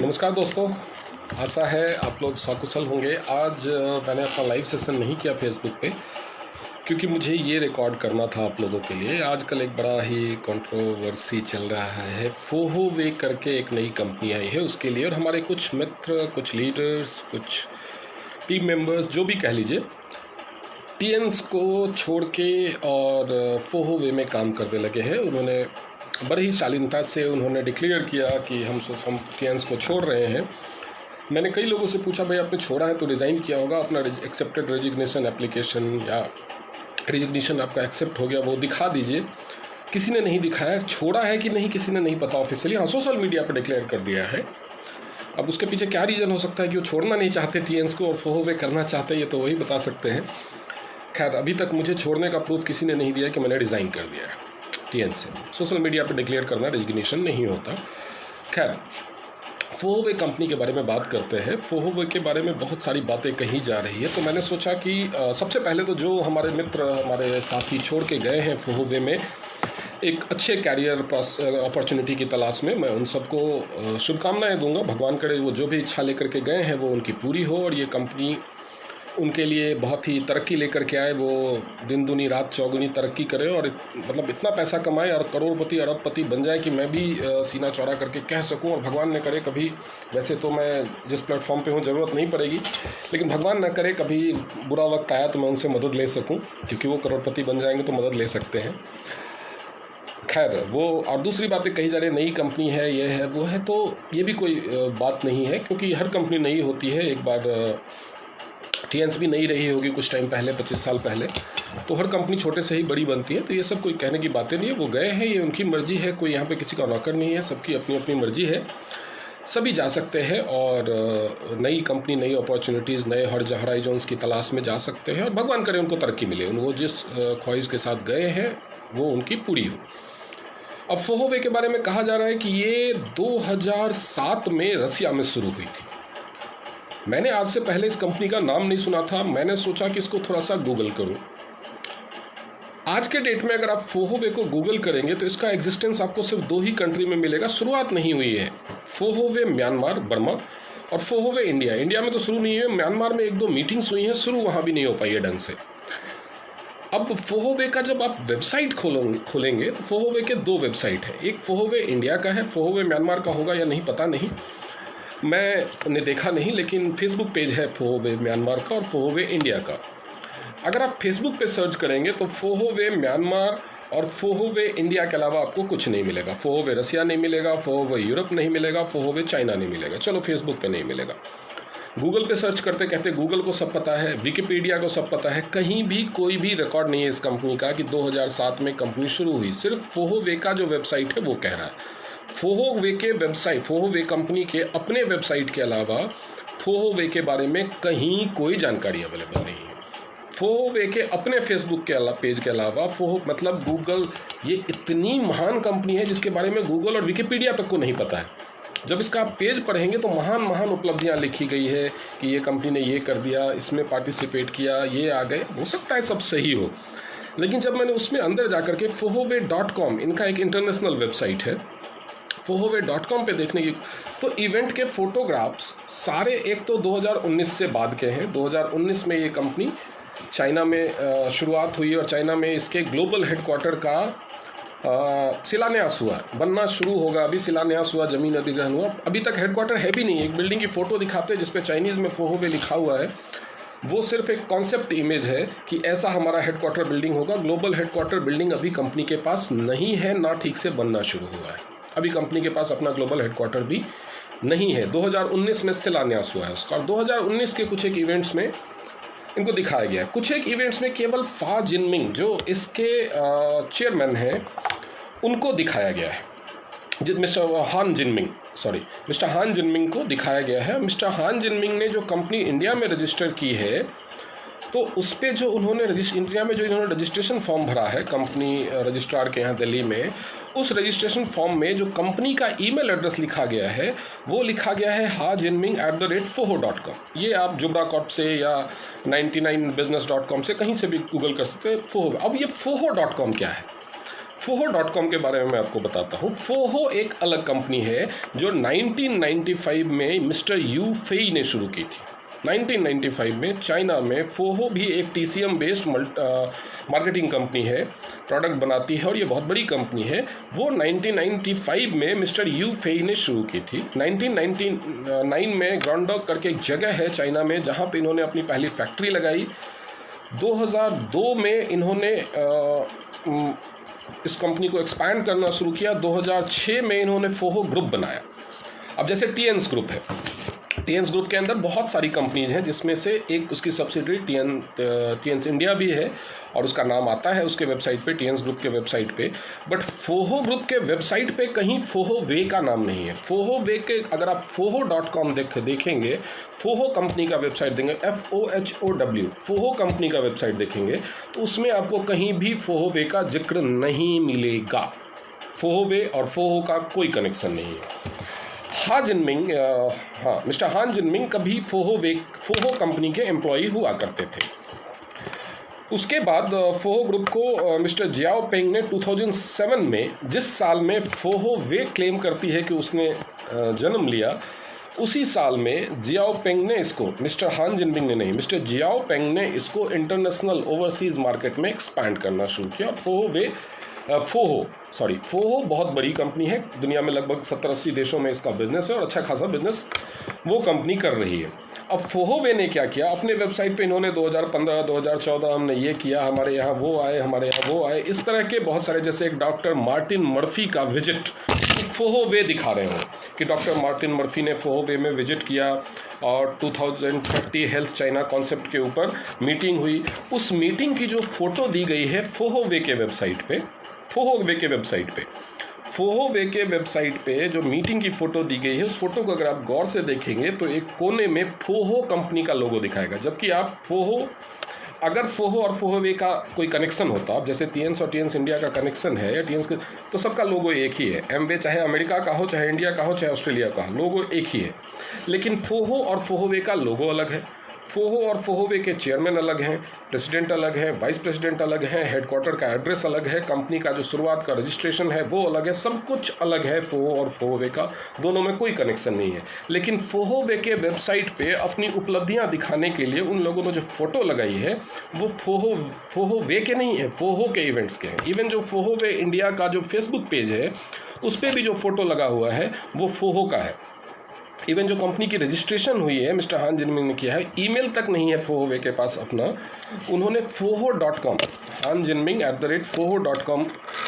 नमस्कार दोस्तों, आशा है आप लोग सकुशल होंगे। आज मैंने अपना लाइव सेशन नहीं किया फेसबुक पे क्योंकि मुझे ये रिकॉर्ड करना था आप लोगों के लिए। आजकल एक बड़ा ही कंट्रोवर्सी चल रहा है। फोहोवे करके एक नई कंपनी आई है उसके लिए, और हमारे कुछ मित्र, कुछ लीडर्स, कुछ टीम मेंबर्स, जो भी कह लीजिए, टीएन्स को छोड़ के और फोहोवे में काम करने लगे हैं। उन्होंने बड़ी ही शालीनता से उन्होंने डिक्लेयर किया कि हम टीएन्स को छोड़ रहे हैं। मैंने कई लोगों से पूछा, भाई आपने छोड़ा है तो रिज़ाइन किया होगा, अपना एक्सेप्टेड रेजिग्नेशन एप्लीकेशन या रेजिग्नेशन आपका एक्सेप्ट हो गया वो दिखा दीजिए। किसी ने नहीं दिखाया। छोड़ा है कि नहीं किसी ने नहीं पता ऑफिशियली। हाँ, सोशल मीडिया पर डिक्लेयर कर दिया है। अब उसके पीछे क्या रीज़न हो सकता है कि वो छोड़ना नहीं चाहते टीएन्स को और फोहोवे करना चाहते, ये तो वही बता सकते हैं। खैर, अभी तक मुझे छोड़ने का प्रूफ किसी ने नहीं दिया कि मैंने रिज़ाइन कर दिया है टीएन से। सोशल मीडिया पर डिक्लेयर करना रेजिग्नेशन नहीं होता। खैर, फोहोवे कंपनी के बारे में बात करते हैं। फोहोवे के बारे में बहुत सारी बातें कही जा रही है, तो मैंने सोचा कि सबसे पहले तो जो हमारे मित्र, हमारे साथी छोड़ के गए हैं फोहोवे में एक अच्छे कैरियर अपॉर्चुनिटी की तलाश में, मैं उन सबको शुभकामनाएं दूंगा। भगवान करे वो जो भी इच्छा लेकर के गए हैं वो उनकी पूरी हो और ये कंपनी उनके लिए बहुत ही तरक्की लेकर के आए। वो दिन दुनी रात चौगुनी तरक्की करे और मतलब इतना पैसा कमाए और करोड़पति अरबपति बन जाए कि मैं भी सीना चौड़ा करके कह सकूं। और भगवान न करे कभी, वैसे तो मैं जिस प्लेटफॉर्म पे हूं ज़रूरत नहीं पड़ेगी, लेकिन भगवान न करे कभी बुरा वक्त आया तो मैं उनसे मदद ले सकूं, क्योंकि वो करोड़पति बन जाएंगे तो मदद ले सकते हैं। खैर, वो और दूसरी बातें कही जा रही है, नई कंपनी है, ये है वो है, तो ये भी कोई बात नहीं है, क्योंकि हर कंपनी नई होती है। एक बार टीएन्स भी नहीं रही होगी कुछ टाइम पहले, 25 साल पहले, तो हर कंपनी छोटे से ही बड़ी बनती है। तो ये सब कोई कहने की बातें नहीं है। वो गए हैं, ये उनकी मर्जी है, कोई यहाँ पे किसी का नौकर नहीं है, सबकी अपनी अपनी मर्जी है। सभी जा सकते हैं और नई कंपनी, नई अपॉर्चुनिटीज़, नए हॉराइजन्स की तलाश में जा सकते हैं और भगवान करे उनको तरक्की मिले। वो जिस ख्वाहिश के साथ गए हैं वो उनकी पूरी हो। अब फोहोवे के बारे में कहा जा रहा है कि ये 2007 में रसिया में शुरू हुई थी। मैंने आज से पहले इस कंपनी का नाम नहीं सुना था। मैंने सोचा कि इसको थोड़ा सा गूगल करूं। आज के डेट में अगर आप फोहोवे को गूगल करेंगे तो इसका एग्जिस्टेंस आपको सिर्फ 2 ही कंट्री में मिलेगा। शुरुआत नहीं हुई है। फोहोवे म्यांमार, बर्मा, और फोहोवे इंडिया। इंडिया में तो शुरू नहीं हुई है। म्यांमार में 1-2 मीटिंग्स हुई हैं, शुरू वहाँ भी नहीं हो पाई है ढंग से। अब फोहोवे का जब आप वेबसाइट खोलेंगे तो फोहोवे के 2 वेबसाइट हैं। एक फोहोवे इंडिया का है, फोहोवे म्यांमार का होगा या नहीं पता नहीं, मैंने देखा नहीं, लेकिन फेसबुक पेज है फोहोवे म्यांमार का और फोहोवे इंडिया का। अगर आप फेसबुक पे सर्च करेंगे तो फोहोवे म्यांमार और फोहोवे इंडिया के अलावा आपको कुछ नहीं मिलेगा। फोहोवे रसिया नहीं मिलेगा, फोहोवे यूरोप नहीं मिलेगा, फोहोवे चाइना नहीं मिलेगा। चलो, फेसबुक पे नहीं मिलेगा। गूगल पे सर्च करते कहते गूगल को सब पता है, विकिपीडिया को सब पता है, कहीं भी कोई भी रिकॉर्ड नहीं है इस कंपनी का कि 2007 में कंपनी शुरू हुई। सिर्फ फोहोवे का जो वेबसाइट है वो कह रहा है। फोहोवे के वेबसाइट, फोहोवे कंपनी के अपने वेबसाइट के अलावा फोहोवे के बारे में कहीं कोई जानकारी अवेलेबल नहीं है। फोहोवे के अपने फेसबुक के पेज के अलावा मतलब गूगल, ये इतनी महान कंपनी है जिसके बारे में गूगल और विकिपीडिया तक को नहीं पता है। जब इसका आप पेज पढ़ेंगे तो महान महान उपलब्धियां लिखी गई है कि ये कंपनी ने ये कर दिया, इसमें पार्टिसिपेट किया, ये आ गए। हो सकता है सब सही हो, लेकिन जब मैंने उसमें अंदर जाकर के fohove.com, इनका एक इंटरनेशनल वेबसाइट है, fohove.com पे देखने की, तो इवेंट के फोटोग्राफ्स सारे एक तो 2019 से बाद के हैं। 2019 में ये कंपनी चाइना में शुरुआत हुई और चाइना में इसके ग्लोबल हेडक्वार्टर का शिलान्यास हुआ, बनना शुरू होगा। अभी शिलान्यास हुआ, जमीन अधिग्रहण हुआ, अभी तक हेडक्वार्टर है भी नहीं। एक बिल्डिंग की फ़ोटो दिखाते हैं जिसपे चाइनीज़ में फोहोवे लिखा हुआ है। वो सिर्फ एक कॉन्सेप्ट इमेज है कि ऐसा हमारा हेडक्वार्टर बिल्डिंग होगा। ग्लोबल हेडक्वार्टर बिल्डिंग अभी कंपनी के पास नहीं है, ना ठीक से बनना शुरू हुआ है। अभी कंपनी के पास अपना ग्लोबल हेडक्वार्टर भी नहीं है। 2019 में शिलान्यास हुआ है उसका, और 2019 के कुछ एक इवेंट्स में इनको दिखाया गया है। कुछ एक इवेंट्स में केवल फा जिनमिंग, जो इसके चेयरमैन हैं, उनको दिखाया गया है। मिस्टर हान जिनमिंग को दिखाया गया है। मिस्टर हान जिनमिंग ने जो कंपनी इंडिया में रजिस्टर की है, तो उस पर जो उन्होंने इंडिया में जो इन्होंने रजिस्ट्रेशन फॉर्म भरा है कंपनी रजिस्ट्रार के यहाँ दिल्ली में, उस रजिस्ट्रेशन फॉर्म में जो कंपनी का ईमेल एड्रेस लिखा गया है वो लिखा गया है hajinming@foho.com। ये आप जुब्राकॉर्प से या 99business.com से कहीं से भी गूगल कर सकते हैं फोहो। अब ये foho.com क्या है? फोहो.com के बारे में मैं आपको बताता हूँ। फोहो एक अलग कंपनी है जो 1995 में मिस्टर यू फेई ने शुरू की थी। 1995 में चाइना में फोहो भी एक TCM बेस्ड मार्केटिंग कंपनी है, प्रोडक्ट बनाती है और ये बहुत बड़ी कंपनी है। वो 1995 में मिस्टर यू फेई ने शुरू की थी। 1999 में ग्रांडॉक करके एक जगह है चाइना में जहाँ पे इन्होंने अपनी पहली फैक्ट्री लगाई। 2002 में इन्होंने इस कंपनी को एक्सपैंड करना शुरू किया। 2006 में इन्होंने फोहो ग्रुप बनाया। अब जैसे टीएन्स ग्रुप है, टीएन्स ग्रुप के अंदर बहुत सारी कंपनीज हैं जिसमें से एक उसकी सब्सिडरी टीएन्स इंडिया भी है और उसका नाम आता है उसके वेबसाइट पे, टीएन्स ग्रुप के वेबसाइट पे। बट फोहो ग्रुप के वेबसाइट पे कहीं फोहो वे का नाम नहीं है। फोहो वे के अगर आप फोहो.com देखेंगे, फोहो कंपनी का वेबसाइट देंगे, FOHOW फोहो कंपनी का वेबसाइट देखेंगे तो उसमें आपको कहीं भी फोहो वे का जिक्र नहीं मिलेगा। फोहो वे और फोहो का कोई कनेक्शन नहीं है। मिस्टर हान जिनमिंग कभी फोहो कंपनी के एम्प्लॉई हुआ करते थे। उसके बाद फोहो ग्रुप को मिस्टर जियाओ पेंग ने 2007 में, जिस साल में फोहो वे क्लेम करती है कि उसने जन्म लिया, उसी साल में जियाओ पेंग ने इसको, मिस्टर हान जिनमिंग ने नहीं, मिस्टर जियाओ पेंग ने इसको इंटरनेशनल ओवरसीज मार्केट में एक्सपैंड करना शुरू किया। फोहो बहुत बड़ी कंपनी है, दुनिया में लगभग 70-80 देशों में इसका बिजनेस है और अच्छा खासा बिजनेस वो कंपनी कर रही है। अब फोहोवे ने क्या किया, अपने वेबसाइट पे इन्होंने 2015, 2014 हमने ये किया, हमारे यहाँ वो आए, हमारे यहाँ वो आए, इस तरह के बहुत सारे, जैसे एक डॉक्टर मार्टिन मर्फी का विजिट फोहोवे दिखा रहे हो कि डॉक्टर मार्टिन मर्फी ने फोहोवे में विजिट किया और 2030 हेल्थ चाइना कॉन्सेप्ट के ऊपर मीटिंग हुई। उस मीटिंग की जो फोटो दी गई है फोहोवे के वेबसाइट पे, फोहोवे के वेबसाइट पे जो मीटिंग की फ़ोटो दी गई है, उस फोटो को अगर आप गौर से देखेंगे तो एक कोने में फोहो कंपनी का लोगो दिखाएगा। जबकि आप अगर फोहो और फोहोवे का कोई कनेक्शन होता, अब जैसे टीएन्स और टीएन्स इंडिया का कनेक्शन है या टीएन्स तो सबका लोगो एक ही है। एमवे चाहे अमेरिका का हो, चाहे इंडिया का हो, चाहे ऑस्ट्रेलिया का हो, लोगो एक ही है। लेकिन फोहो और फोहोवे का लोगो अलग है। फोहो और फोहोवे के चेयरमैन अलग हैं, प्रेसिडेंट अलग है, वाइस प्रेसिडेंट अलग है, हेडक्वार्टर का एड्रेस अलग है, कंपनी का जो शुरुआत का रजिस्ट्रेशन है वो अलग है, सब कुछ अलग है फोहो और फोहोवे का, दोनों में कोई कनेक्शन नहीं है। लेकिन फोहोवे के वेबसाइट पे अपनी उपलब्धियां दिखाने के लिए उन लोगों ने जो फोटो लगाई है वो फोहोवे के नहीं है, फोहो के इवेंट्स के हैं। इवन जो फोहोवे इंडिया का जो फेसबुक पेज है उस पर भी जो फोटो लगा हुआ है वो फोहो का है। इवन जो कंपनी की रजिस्ट्रेशन हुई है मिस्टर हान जिनमिंग ने किया है, ईमेल तक नहीं है फोहोवे के पास अपना, उन्होंने फोहो.com hanjinming@foho.com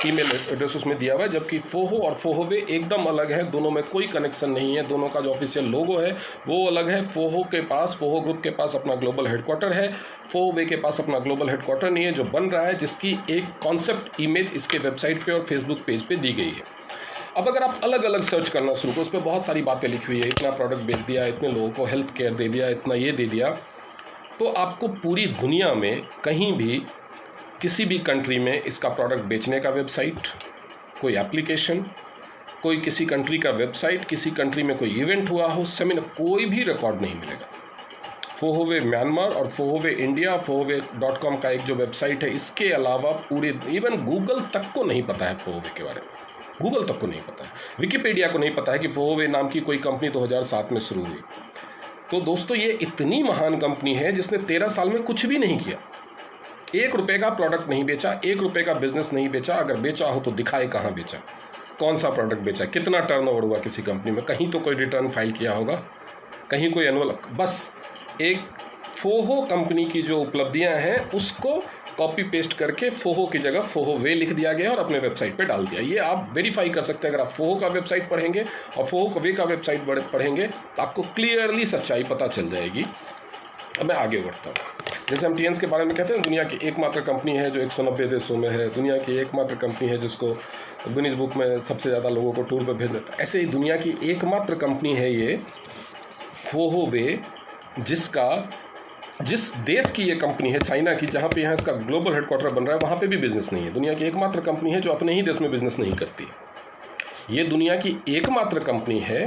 ईमेल एड्रेस उसमें दिया हुआ है। जबकि फोहो और फोहोवे एकदम अलग है, दोनों में कोई कनेक्शन नहीं है, दोनों का जो ऑफिशियल लोगो है वो अलग है। फोहो ग्रुप के पास अपना ग्लोबल हेडक्वार्टर है, फोहोवे के पास अपना ग्लोबल हेडक्वार्टर नहीं है, जो बन रहा है, जिसकी एक कॉन्सेप्ट इमेज इसके वेबसाइट पे और फेसबुक पेज पे दी गई है। अब अगर आप अलग अलग सर्च करना शुरू करो, उस पर बहुत सारी बातें लिखी हुई है, इतना प्रोडक्ट बेच दिया, इतने लोगों को हेल्थ केयर दे दिया, इतना ये दे दिया, तो आपको पूरी दुनिया में कहीं भी किसी भी कंट्री में इसका प्रोडक्ट बेचने का वेबसाइट, कोई एप्लीकेशन, कोई किसी कंट्री का वेबसाइट, किसी कंट्री में कोई इवेंट हुआ हो, सेमिनार, कोई भी रिकॉर्ड नहीं मिलेगा। फोहोवे म्यांमार और फोहोवे इंडिया, फोहोवे.com का एक जो वेबसाइट है, इसके अलावा पूरे इवन गूगल तक को नहीं पता है फोहोवे के बारे में, गूगल तक को नहीं पता है, विकिपीडिया को नहीं पता है कि फोहोवे नाम की कोई कंपनी 2007 में शुरू हुई। तो दोस्तों ये इतनी महान कंपनी है जिसने 13 साल में कुछ भी नहीं किया, 1 रुपये का प्रोडक्ट नहीं बेचा, 1 रुपये का बिजनेस नहीं बेचा। अगर बेचा हो तो दिखाए कहाँ बेचा, कौन सा प्रोडक्ट बेचा, कितना टर्नओवर हुआ किसी कंपनी में, कहीं तो कोई रिटर्न फाइल किया होगा, कहीं कोई एनुअल, बस एक फोहो कंपनी की जो उपलब्धियां हैं उसको कॉपी पेस्ट करके फोहो की जगह फोहोवे लिख दिया गया और अपने वेबसाइट पे डाल दिया। ये आप वेरीफाई कर सकते हैं, अगर आप फोहो का वेबसाइट पढ़ेंगे और फोहोवे का वेबसाइट पढ़ेंगे तो आपको क्लियरली सच्चाई पता चल जाएगी। अब मैं आगे बढ़ता हूँ। जैसे हम टीएन्स के बारे में कहते हैं, दुनिया की एकमात्र कंपनी है जो 190 देशों में है, दुनिया की एकमात्र कंपनी है जिसको गिनीज बुक में सबसे ज़्यादा लोगों को टूर पर भेज देता है, ऐसे ही दुनिया की एकमात्र कंपनी है ये फोहोवे, जिस देश की ये कंपनी है, चाइना की, जहाँ पे यहाँ इसका ग्लोबल हेडक्वार्टर बन रहा है, वहाँ पे भी बिजनेस नहीं है। दुनिया की एकमात्र कंपनी है जो अपने ही देश में बिजनेस नहीं करती। ये दुनिया की एकमात्र कंपनी है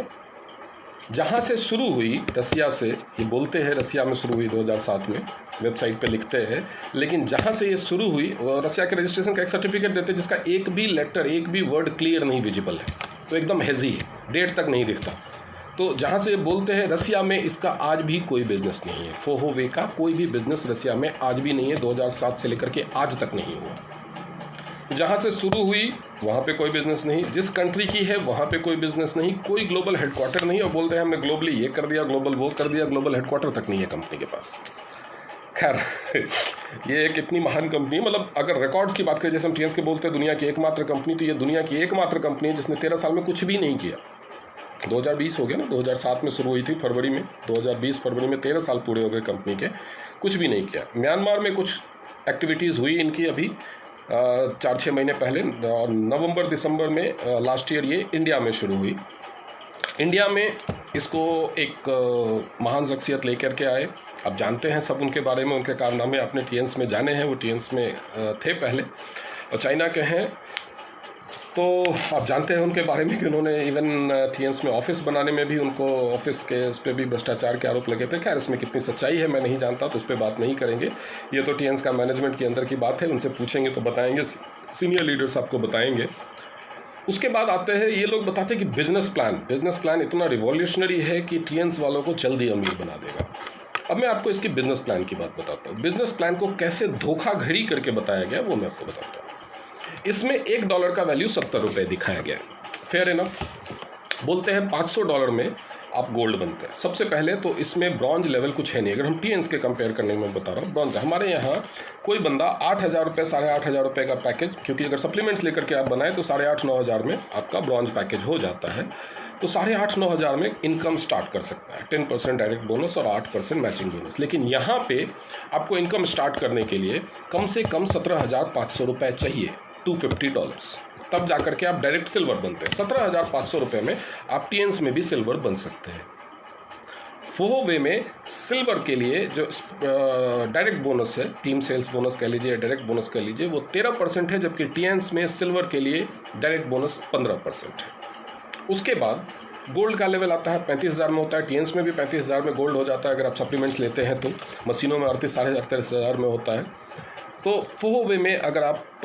जहाँ से शुरू हुई रसिया से, ये बोलते हैं रसिया में शुरू हुई 2007 में, वेबसाइट पे लिखते हैं, लेकिन जहाँ से ये शुरू हुई रसिया के रजिस्ट्रेशन का एक सर्टिफिकेट देते हैं जिसका एक भी लेटर, एक भी वर्ड क्लियर नहीं विजिबल है, तो एकदम हेजी है, डेट तक नहीं दिखता। तो जहाँ से बोलते हैं रसिया में इसका आज भी कोई बिजनेस नहीं है, फोहोवे का कोई भी बिजनेस रसिया में आज भी नहीं है, 2007 से लेकर के आज तक नहीं हुआ। जहाँ से शुरू हुई वहाँ पे कोई बिजनेस नहीं, जिस कंट्री की है वहाँ पे कोई बिजनेस नहीं, कोई ग्लोबल हेडक्वार्टर नहीं, और बोलते हैं हमने ग्लोबली ये कर दिया, ग्लोबल वो कर दिया, ग्लोबल हेडक्वार्टर तक नहीं है कंपनी के पास। खैर ये एक इतनी महान कंपनी, मतलब अगर रिकॉर्ड्स की बात करें, जैसे हम टीएंस के बोलते हैं दुनिया की एकमात्र कंपनी, तो ये दुनिया की एकमात्र कंपनी है जिसने 13 साल में कुछ भी नहीं किया। 2020 हो गया ना, 2007 में शुरू हुई थी फरवरी में, 2020 फरवरी में 13 साल पूरे हो गए कंपनी के, कुछ भी नहीं किया। म्यांमार में कुछ एक्टिविटीज़ हुई इनकी अभी 4-6 महीने पहले, और नवंबर दिसंबर में लास्ट ईयर ये इंडिया में शुरू हुई। इंडिया में इसको एक महान शख्सियत लेकर के आए, आप जानते हैं सब उनके बारे में, उनके कारनामे आपने टीएंस में जाने हैं, वो टीएंस में थे पहले और चाइना के हैं, तो आप जानते हैं उनके बारे में कि उन्होंने इवन टीएंस में ऑफिस बनाने में भी उनको ऑफिस के उस पर भी भ्रष्टाचार के आरोप लगे थे। खैर इसमें कितनी सच्चाई है मैं नहीं जानता, तो उस पर बात नहीं करेंगे, ये तो टीएंस का मैनेजमेंट के अंदर की बात है, उनसे पूछेंगे तो बताएंगे, सीनियर लीडर्स आपको बताएंगे। उसके बाद आते हैं ये लोग बताते हैं कि बिजनेस प्लान इतना रिवॉल्यूशनरी है कि टीएंस वालों को जल्दी अमीर बना देगा। अब मैं आपको इसकी बिजनेस प्लान की बात बताता हूँ। बिजनेस प्लान को कैसे धोखाधड़ी करके बताया गया वो मैं आपको बताता हूँ। इसमें $1 का वैल्यू 70 रुपये दिखाया गया, फेयर इनफ। बोलते हैं $500 में आप गोल्ड बनते हैं। सबसे पहले तो इसमें ब्रॉन्ज लेवल कुछ है नहीं, अगर हम टीएंस के कंपेयर करने में बता रहा हूँ, ब्रॉन्ज हमारे यहाँ कोई बंदा 8,000 रुपये 8,500 रुपये का पैकेज, क्योंकि अगर सप्लीमेंट्स लेकर के आप बनाए तो 8,500-9,000 में आपका ब्रॉन्ज पैकेज हो जाता है, तो 8,500-9,000 में इनकम स्टार्ट कर सकता है, 10% डायरेक्ट बोनस और 8% मैचिंग बोनस। लेकिन यहाँ पे आपको इनकम स्टार्ट करने के लिए कम से कम 17,500 रुपये चाहिए, $250, तब जाकर के आप डायरेक्ट सिल्वर बनते हैं। 17,500 रुपये में आप टीएंस में भी सिल्वर बन सकते हैं। फोहोवे में सिल्वर के लिए जो डायरेक्ट बोनस है, टीम सेल्स बोनस कह लीजिए, डायरेक्ट बोनस कह लीजिए, वो 13% है, जबकि टीएंस में सिल्वर के लिए डायरेक्ट बोनस 15% है। उसके बाद गोल्ड का लेवल आता है 35,000 में होता है, टीएंस में भी 35,000 में गोल्ड हो जाता है अगर आप सप्लीमेंट्स लेते हैं तो, मशीनों में 38,500 में होता है। तो फोहोवे में अगर आप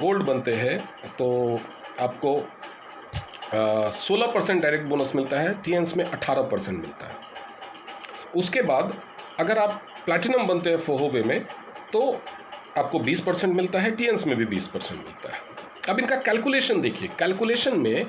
गोल्ड बनते हैं तो आपको 16% डायरेक्ट बोनस मिलता है, टीएंस में 18% मिलता है। उसके बाद अगर आप प्लैटिनम बनते हैं फोहोवे में तो आपको 20% मिलता है, टीएंस में भी 20% मिलता है। अब इनका कैलकुलेशन देखिए, कैलकुलेशन में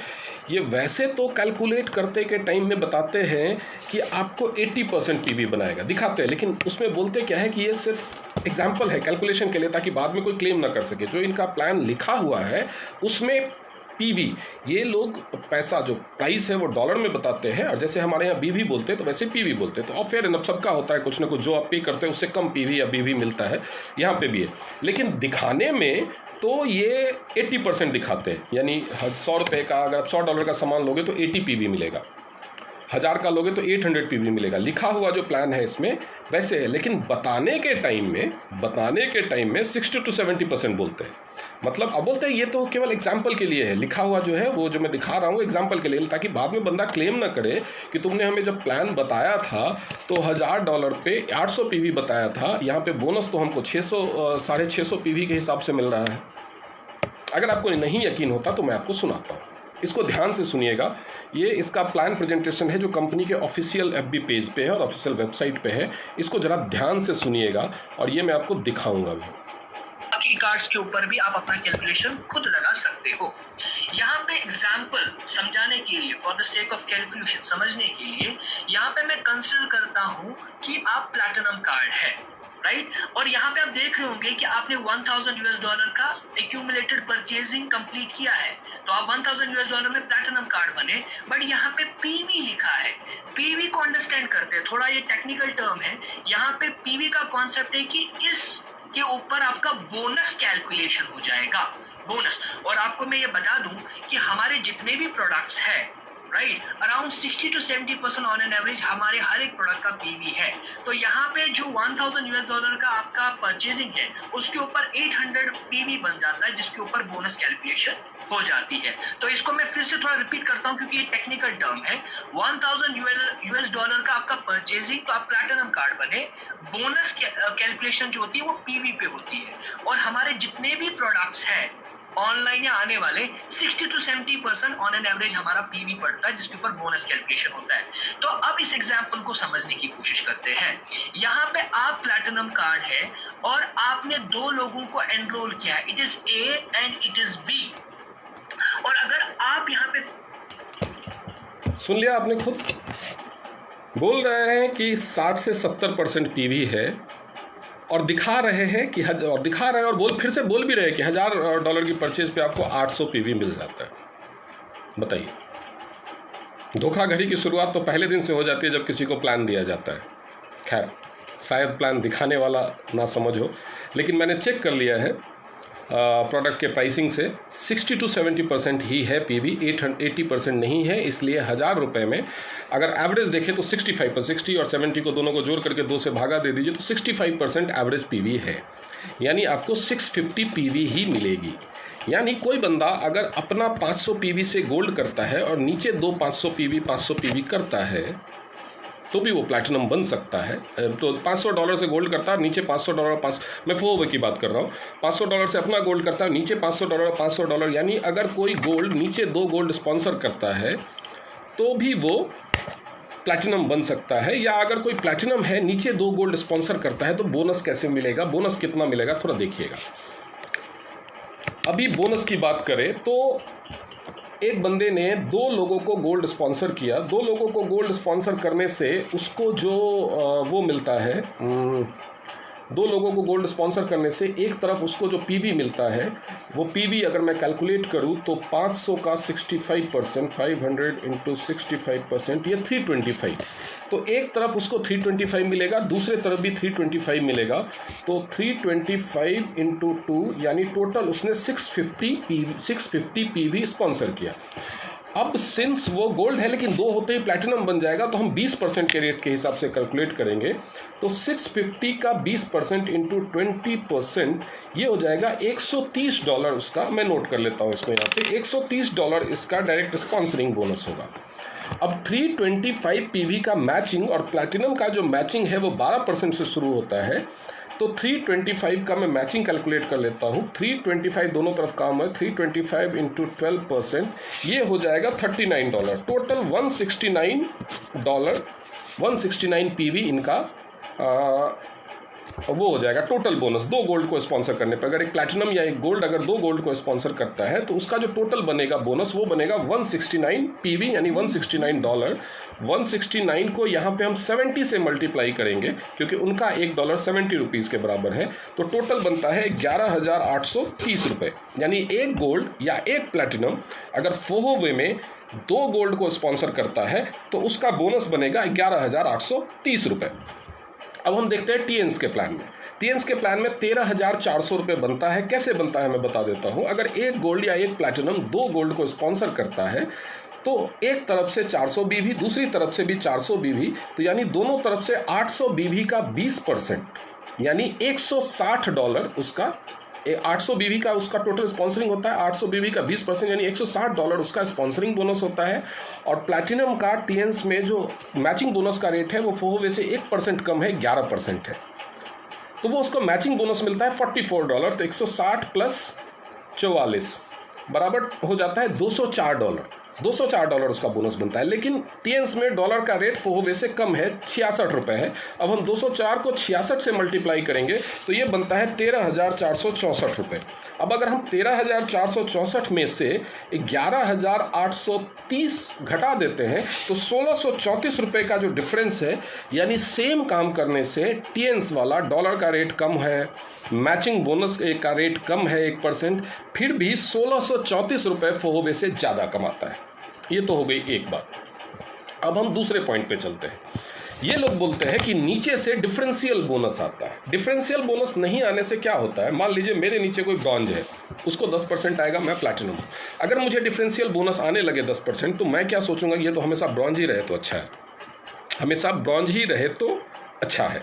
ये वैसे तो कैलकुलेट करते के टाइम में बताते हैं कि आपको 80% पीवी बनाएगा, दिखाते हैं, लेकिन उसमें बोलते क्या है कि ये सिर्फ एग्जाम्पल है कैलकुलेशन के लिए, ताकि बाद में कोई क्लेम ना कर सके। जो इनका प्लान लिखा हुआ है उसमें पीवी, ये लोग पैसा जो प्राइस है वो डॉलर में बताते हैं, और जैसे हमारे यहाँ बीवी बोलते हैं तो वैसे पीवी बोलते हैं। तो और फिर सबका होता है कुछ ना कुछ, जो आप पे करते हैं उससे कम पीवी या बीवी मिलता है, यहाँ पे भी है, लेकिन दिखाने में तो ये 80% दिखाते हैं। यानी 100 रुपये का अगर आप $100 का सामान लोगे तो 80 पीवी मिलेगा, 1000 का लोगे तो 800 पीवी मिलेगा। लिखा हुआ जो प्लान है इसमें वैसे है, लेकिन बताने के टाइम में 60 to 70% बोलते हैं। मतलब अब बोलते हैं ये तो केवल एग्जाम्पल के लिए है, लिखा हुआ जो है वो जो मैं दिखा रहा हूँ एग्जाम्पल के लिए, ताकि बाद में बंदा क्लेम ना करे कि तुमने हमें जब प्लान बताया था तो $1,000 पे 800 पीवी बताया था, यहाँ पे बोनस तो हमको 600-650 पीवी के हिसाब से मिल रहा है। अगर आपको नहीं यकीन होता तो मैं आपको सुनाता हूँ, इसको ध्यान से सुनिएगा। ये इसका प्लान प्रेजेंटेशन है जो कंपनी के ऑफिशियल FB पेज पे है और ऑफिशियल वेबसाइट पे है, इसको जरा ध्यान से सुनिएगा और ये मैं आपको दिखाऊंगा भी। बाकी कार्ड्स के ऊपर भी आप अपना कैलकुलेशन खुद लगा सकते हो। यहाँ पे एग्जाम्पल समझाने के लिए, for the sake of calculation समझने के लिए, यहाँ पे मैं कंसिडर करता हूँ कि आप प्लैटिनम कार्ड है, राइट? और यहाँ पे आप देख रहे होंगे कि आपने $1,000 का एक्यूमुलेटेड परचेजिंग कंप्लीट किया है, तो आप $1,000 में प्लैटिनम कार्ड बने। बट यहाँ पे पीवी लिखा है, पीवी को अंडरस्टैंड करते हैं, थोड़ा ये टेक्निकल टर्म है। यहाँ पे पीवी का कॉन्सेप्ट है कि इस के ऊपर आपका बोनस कैलकुलेशन हो जाएगा, बोनस। और आपको मैं ये बता दूं कि हमारे जितने भी प्रोडक्ट्स हैं right, around 60 to 70% on an average हमारे हर एक प्रोडक्ट का पीवी है। तो यहाँ पे जो $1000 का आपका परचेजिंग है उसके ऊपर 800 पीवी बन जाता है, जिसके ऊपर बोनस कैलकुलेशन हो जाती है। तो इसको मैं फिर से थोड़ा रिपीट करता हूँ क्योंकि ये टेक्निकल टर्म है। $1000 का आपका परचेजिंग, तो आप प्लैटिनम कार्ड बने, बोनस कैलकुलेशन जो होती है वो पीवी पे होती है। और हमारे जितने भी प्रोडक्ट्स हैं ऑनलाइन या आने वाले 60 to 70% ऑन एन एवरेज हमारा पीवी पड़ता है, जिसके ऊपर बोनस कैलकुलेशन होता है। तो अब इस एग्जांपल को समझने की कोशिश करते हैं। यहाँ पे आप प्लैटिनम कार्ड है और आपने 2 लोगों को एनरोल किया है, it is A and it is B. और अगर आप यहाँ पे सुन लिया आपने, खुद बोल रहे हैं कि 60 से 70% पीवी है और दिखा रहे हैं कि और फिर से बोल भी रहे हैं कि $1000 की परचेज पे आपको 800 पीवी मिल जाता है। बताइए, धोखाधड़ी की शुरुआत तो पहले दिन से हो जाती है जब किसी को प्लान दिया जाता है। खैर, शायद प्लान दिखाने वाला ना समझ हो, लेकिन मैंने चेक कर लिया है प्रोडक्ट के प्राइसिंग से 60 to 70% ही है पीवी, 80% नहीं है। इसलिए $1000 में अगर एवरेज देखें तो 60 और 70 को दोनों को जोड़ करके 2 से भागा दे दीजिए तो 65% एवरेज पीवी है, यानी आपको 650 पीवी ही मिलेगी। यानी कोई बंदा अगर अपना 500 पीवी से गोल्ड करता है और नीचे 500 पीवी करता है तो भी वो प्लैटिनम बन सकता है। तो $500 से गोल्ड करता है, नीचे $500 मैं फोवे की बात कर रहा हूँ, $500 से अपना गोल्ड करता है, नीचे $500, यानी अगर कोई गोल्ड नीचे 2 गोल्ड स्पॉन्सर करता है तो भी वो प्लैटिनम बन सकता है। या अगर कोई प्लैटिनम है नीचे 2 गोल्ड स्पॉन्सर करता है तो बोनस कैसे मिलेगा, बोनस कितना मिलेगा, थोड़ा देखिएगा। अभी बोनस की बात करें तो एक बंदे ने 2 लोगों को गोल्ड स्पॉन्सर किया। 2 लोगों को गोल्ड स्पॉन्सर करने से उसको जो वो मिलता है, 2 लोगों को गोल्ड स्पॉन्सर करने से एक तरफ उसको जो पीवी मिलता है, वो पीवी अगर मैं कैलकुलेट करूँ तो 500 का 65%, 500 इंटू 65%, ये 325। तो एक तरफ उसको 325 मिलेगा, दूसरे तरफ भी 325 मिलेगा। तो 325 इंटू 2 यानी टोटल उसने 650 पीवी स्पॉन्सर किया। अब सिंस वो गोल्ड है लेकिन 2 होते ही प्लैटिनम बन जाएगा, तो हम 20% के रेट के हिसाब से कैलकुलेट करेंगे। तो 650 का 20% इंटू 20% ये हो जाएगा $130 उसका। मैं नोट कर लेता हूँ इसको यहाँ पे, $130 इसका डायरेक्ट स्पॉन्सरिंग बोनस होगा। अब 325 पीवी का मैचिंग और प्लैटिनम का जो मैचिंग है वो 12% से शुरू होता है। तो 325 का मैं मैचिंग कैलकुलेट कर लेता हूँ। 325 दोनों तरफ काम है, 325 इंटू 12%, ये हो जाएगा $39। टोटल $169 पीवी इनका वो हो जाएगा टोटल बोनस 2 गोल्ड को स्पॉन्सर करने पर। अगर एक प्लैटिनम या एक गोल्ड अगर 2 गोल्ड को स्पॉन्सर करता है तो उसका जो टोटल बनेगा बोनस वो बनेगा 169 पीवी, यानी $169। 169 को यहाँ पे हम 70 से मल्टीप्लाई करेंगे क्योंकि उनका $1 70 रुपीज़ के बराबर है। तो टोटल बनता है 11,830 रुपये। यानी एक गोल्ड या एक प्लैटिनम अगर फोहोवे में 2 गोल्ड को स्पॉन्सर करता है तो उसका बोनस बनेगा 11,830 रुपये। अब हम देखते हैं टीएन्स के प्लान में। टीएन्स के प्लान में 13,400 रुपये बनता है। कैसे बनता है मैं बता देता हूँ। अगर एक गोल्ड या एक प्लैटिनम 2 गोल्ड को स्पॉन्सर करता है तो एक तरफ से 400 बीवी, दूसरी तरफ से भी 400 बीवी, तो यानी दोनों तरफ से 800 बीवी का 20%, यानी $160 उसका 800 बीवी का उसका टोटल स्पॉन्सरिंग होता है। 800 बीवी का 20% यानी $160 उसका स्पॉन्सरिंग बोनस होता है। और प्लैटिनम का टीएन्स में जो मैचिंग बोनस का रेट है वो फोहोवे से 1% कम है, 11% है। तो वो उसको मैचिंग बोनस मिलता है $44। तो 160 प्लस 44 बराबर हो जाता है $204। $204 उसका बोनस बनता है। लेकिन टीएन्स में डॉलर का रेट फोहोवे से कम है, 66 रुपये है। अब हम 204 को 66 से मल्टीप्लाई करेंगे तो ये बनता है 13,464 रुपये। अब अगर हम 13,464 में से 11,830 घटा देते हैं तो 1,634 रुपये का जो डिफरेंस है, यानी सेम काम करने से टीएन्स वाला डॉलर का रेट कम है, मैचिंग बोनस का रेट कम है 1%, फिर भी 1,634 रुपये फोहोवे से ज़्यादा कमाता है। ये तो हो गई एक बात। अब हम दूसरे पॉइंट पे चलते हैं ये लोग बोलते हैं कि नीचे से डिफरेंशियल बोनस आता है। डिफरेंशियल बोनस नहीं आने से क्या होता है, मान लीजिए मेरे नीचे कोई ब्रॉन्ज है, उसको 10% आएगा, मैं प्लैटिनम हूँ। अगर मुझे डिफरेंशियल बोनस आने लगे 10%, तो मैं क्या सोचूंगा, ये तो हमेशा ब्रॉन्ज ही रहे तो अच्छा है, हमेशा ब्रॉन्ज ही रहे तो अच्छा है।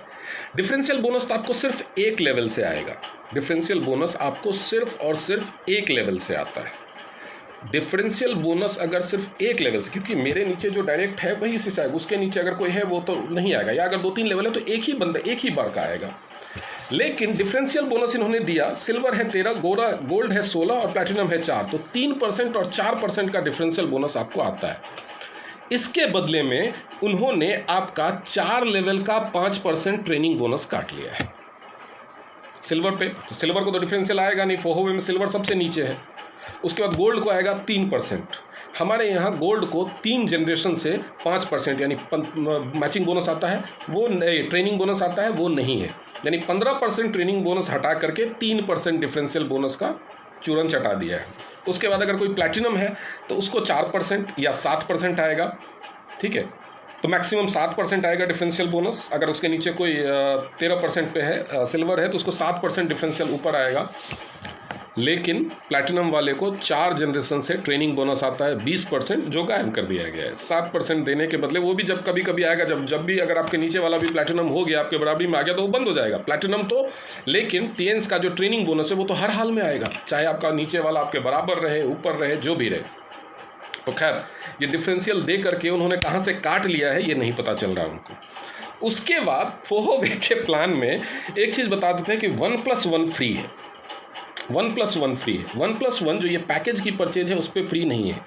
डिफरेंशियल बोनस तो आपको सिर्फ एक लेवल से आएगा, डिफरेंशियल बोनस आपको सिर्फ और सिर्फ एक लेवल से आता है। डिफरेंशियल बोनस अगर सिर्फ एक लेवल से, क्योंकि मेरे नीचे जो डायरेक्ट है वही इसी से आएगा, उसके नीचे अगर कोई है वो तो नहीं आएगा, या अगर 2-3 लेवल है तो एक ही बंदा एक ही बार का आएगा। लेकिन डिफरेंशियल बोनस इन्होंने दिया, सिल्वर है 13, गोल्ड है 16 और प्लैटिनम है 4, तो 3% और 4% का डिफरेंशियल बोनस आपको आता है। इसके बदले में उन्होंने आपका 4 लेवल का 5% ट्रेनिंग बोनस काट लिया है सिल्वर पे। तो सिल्वर को तो डिफरेंशियल आएगा नहीं, फोहोवे में सिल्वर सबसे नीचे है। उसके बाद गोल्ड को आएगा 3%। हमारे यहाँ गोल्ड को 3 जनरेशन से 5% यानी मैचिंग बोनस आता है, वो ट्रेनिंग बोनस आता है, वो नहीं है। यानी 15% ट्रेनिंग बोनस हटा करके 3% डिफरेंशियल बोनस का चूरन चटा दिया है। उसके बाद अगर कोई प्लैटिनम है तो उसको 4% या 7% आएगा, ठीक है। तो मैक्सिमम 7% आएगा डिफरेंशियल बोनस। अगर उसके नीचे कोई 13% पे है, सिल्वर है, तो उसको 7% डिफरेंशियल ऊपर आएगा। लेकिन प्लैटिनम वाले को 4 जनरेशन से ट्रेनिंग बोनस आता है 20%, जो गायब कर दिया गया है। 7% देने के बदले वो भी जब कभी कभी आएगा, जब भी अगर आपके नीचे वाला भी प्लैटिनम हो गया, आपके बराबरी में आ गया, तो वो बंद हो जाएगा प्लैटिनम तो। लेकिन टीएंस का जो ट्रेनिंग बोनस है वो तो हर हाल में आएगा, चाहे आपका नीचे वाला आपके बराबर रहे, ऊपर रहे, जो भी रहे। तो खैर, ये डिफरेंशियल दे करके उन्होंने कहाँ से काट लिया है ये नहीं पता चल रहा है उनको। उसके बाद फोहोवे के प्लान में एक चीज़ बता देते हैं कि 1+1 फ्री है, 1+1 फ्री है। 1+1 जो ये पैकेज की परचेज है उस पर फ्री नहीं है।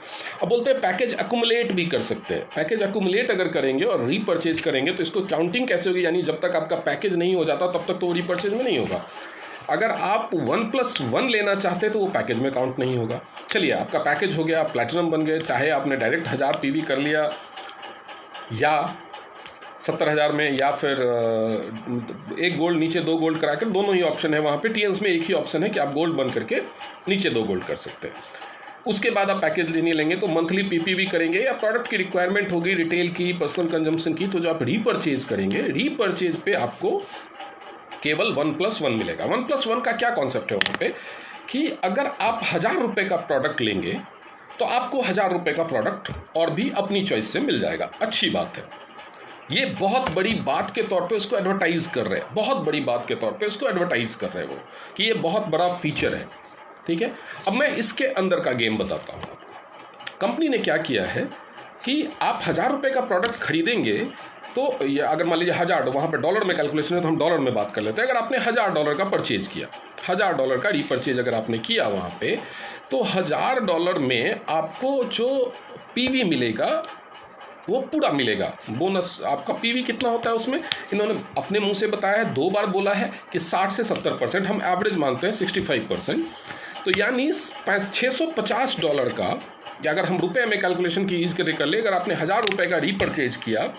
अब बोलते हैं पैकेज अकुमुलेट भी कर सकते हैं। पैकेज अकुमुलेट अगर करेंगे और रीपरचेज करेंगे तो इसको काउंटिंग कैसे होगी, यानी जब तक आपका पैकेज नहीं हो जाता तब तक तो रीपरचेज में नहीं होगा। अगर आप 1+1 लेना चाहते हैं तो वो पैकेज में काउंट नहीं होगा। चलिए, आपका पैकेज हो गया, आप प्लैटिनम बन गए, चाहे आपने डायरेक्ट 1000 पीवी कर लिया या 70,000 में, या फिर एक गोल्ड नीचे 2 गोल्ड कराकर, दोनों ही ऑप्शन है वहाँ पे। टीएंस में एक ही ऑप्शन है कि आप गोल्ड बन करके नीचे 2 गोल्ड कर सकते हैं। उसके बाद आप पैकेज लेने लेंगे तो मंथली पीपीवी करेंगे, या प्रोडक्ट की रिक्वायरमेंट होगी रिटेल की, पर्सनल कंजम्पशन की, तो जो आप रीपरचेज करेंगे, रीपरचेज पे आपको केवल 1+1 मिलेगा। 1+1 का क्या कॉन्सेप्ट है वहाँ पे, कि अगर आप 1000 रुपये का प्रोडक्ट लेंगे तो आपको 1000 रुपये का प्रोडक्ट और भी अपनी चॉइस से मिल जाएगा। अच्छी बात है, ये बहुत बड़ी बात के तौर पे उसको एडवर्टाइज कर रहे हैं, बहुत बड़ी बात के तौर पे उसको एडवर्टाइज कर रहे हैं वो, कि ये बहुत बड़ा फीचर है, ठीक है। अब मैं इसके अंदर का गेम बताता हूँ आपको। कंपनी ने क्या किया है कि आप 1000 रुपये का प्रोडक्ट खरीदेंगे तो ये अगर मान लीजिए 1000, वहाँ पे डॉलर में कैलकुलेशन है तो हम डॉलर में बात कर लेते हैं। अगर आपने $1000 का परचेज किया, $1000 का रीपरचेज अगर आपने किया वहाँ पे, तो $1000 में आपको जो पीवी मिलेगा वो पूरा मिलेगा। बोनस आपका पीवी कितना होता है उसमें, इन्होंने अपने मुंह से बताया है, 2 बार बोला है कि 60 से 70%, हम एवरेज मानते हैं 65%। तो यानी $650 का, या अगर हम रुपए में कैलकुलेशन की ईज कर ले, अगर आपने 1000 रुपये का रीपरचेज किया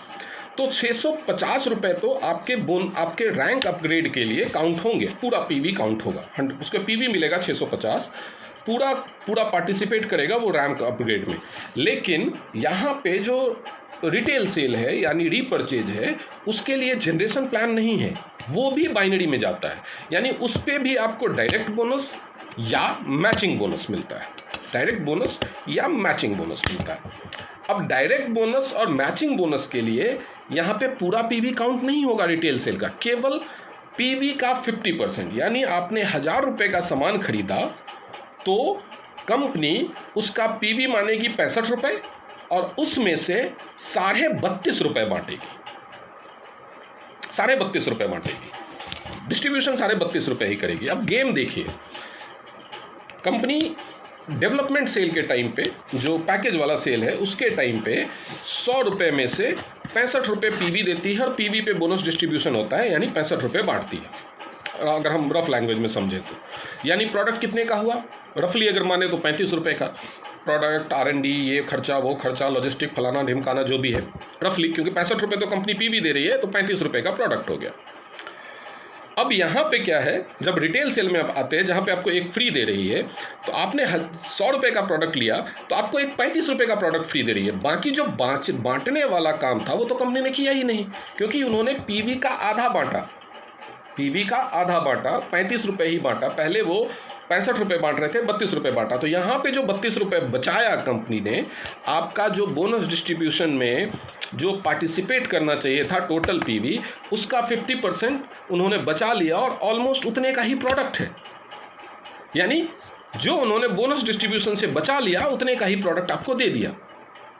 तो 650 रुपये तो आपके रैंक अपग्रेड के लिए काउंट होंगे, पूरा पीवी काउंट होगा। उसके पीवी मिलेगा 650, पूरा पार्टिसिपेट करेगा वो रैंक अपग्रेड में। लेकिन यहाँ पे जो रिटेल सेल है यानी रीपरचेज है, उसके लिए जनरेशन प्लान नहीं है, वो भी बाइनरी में जाता है। यानी उस पर भी आपको डायरेक्ट बोनस या मैचिंग बोनस मिलता है, डायरेक्ट बोनस या मैचिंग बोनस मिलता है। अब डायरेक्ट बोनस और मैचिंग बोनस के लिए यहाँ पे पूरा पीवी काउंट नहीं होगा रिटेल सेल का, केवल पीवी का 50%। यानी आपने 1000 रुपये का सामान खरीदा तो कंपनी उसका पीवी मानेगी 65 रुपये और उसमें से 32.5 रुपये बांटेगी, 32.5 रुपये बांटेगी, डिस्ट्रीब्यूशन 32.5 रुपये ही करेगी। अब गेम देखिए, कंपनी डेवलपमेंट सेल के टाइम पे, जो पैकेज वाला सेल है उसके टाइम पे 100 रुपये में से 65 रुपये पीवी देती है और पीवी पे बोनस डिस्ट्रीब्यूशन होता है, यानी 65 रुपये बांटती है। अगर हम रफ लैंग्वेज में समझें तो यानी प्रोडक्ट कितने का हुआ, रफली अगर माने तो 35 रुपये का प्रोडक्ट, R&D, ये खर्चा वो खर्चा, लॉजिस्टिक, फलाना ढिमकाना जो भी है, रफली, क्योंकि 65 रुपये तो कंपनी पीवी दे रही है तो 35 रुपये का प्रोडक्ट हो गया। अब यहाँ पे क्या है, जब रिटेल सेल में आप आते हैं जहाँ पे आपको एक फ्री दे रही है, तो आपने 100 रुपये का प्रोडक्ट लिया तो आपको एक 35 रुपये का प्रोडक्ट फ्री दे रही है। बाकी जो बांटने वाला काम था वो तो कंपनी ने किया ही नहीं, क्योंकि उन्होंने पीवी का आधा बांटा, 35 रुपये ही बांटा। पहले वो 65 रुपये बांट रहे थे, 32 रुपये बांटा। तो यहाँ पे जो 32 रुपये बचाया कंपनी ने, आपका जो बोनस डिस्ट्रीब्यूशन में जो पार्टिसिपेट करना चाहिए था टोटल पीवी, उसका 50% उन्होंने बचा लिया और ऑलमोस्ट उतने का ही प्रोडक्ट है। यानी जो उन्होंने बोनस डिस्ट्रीब्यूशन से बचा लिया उतने का ही प्रोडक्ट आपको दे दिया,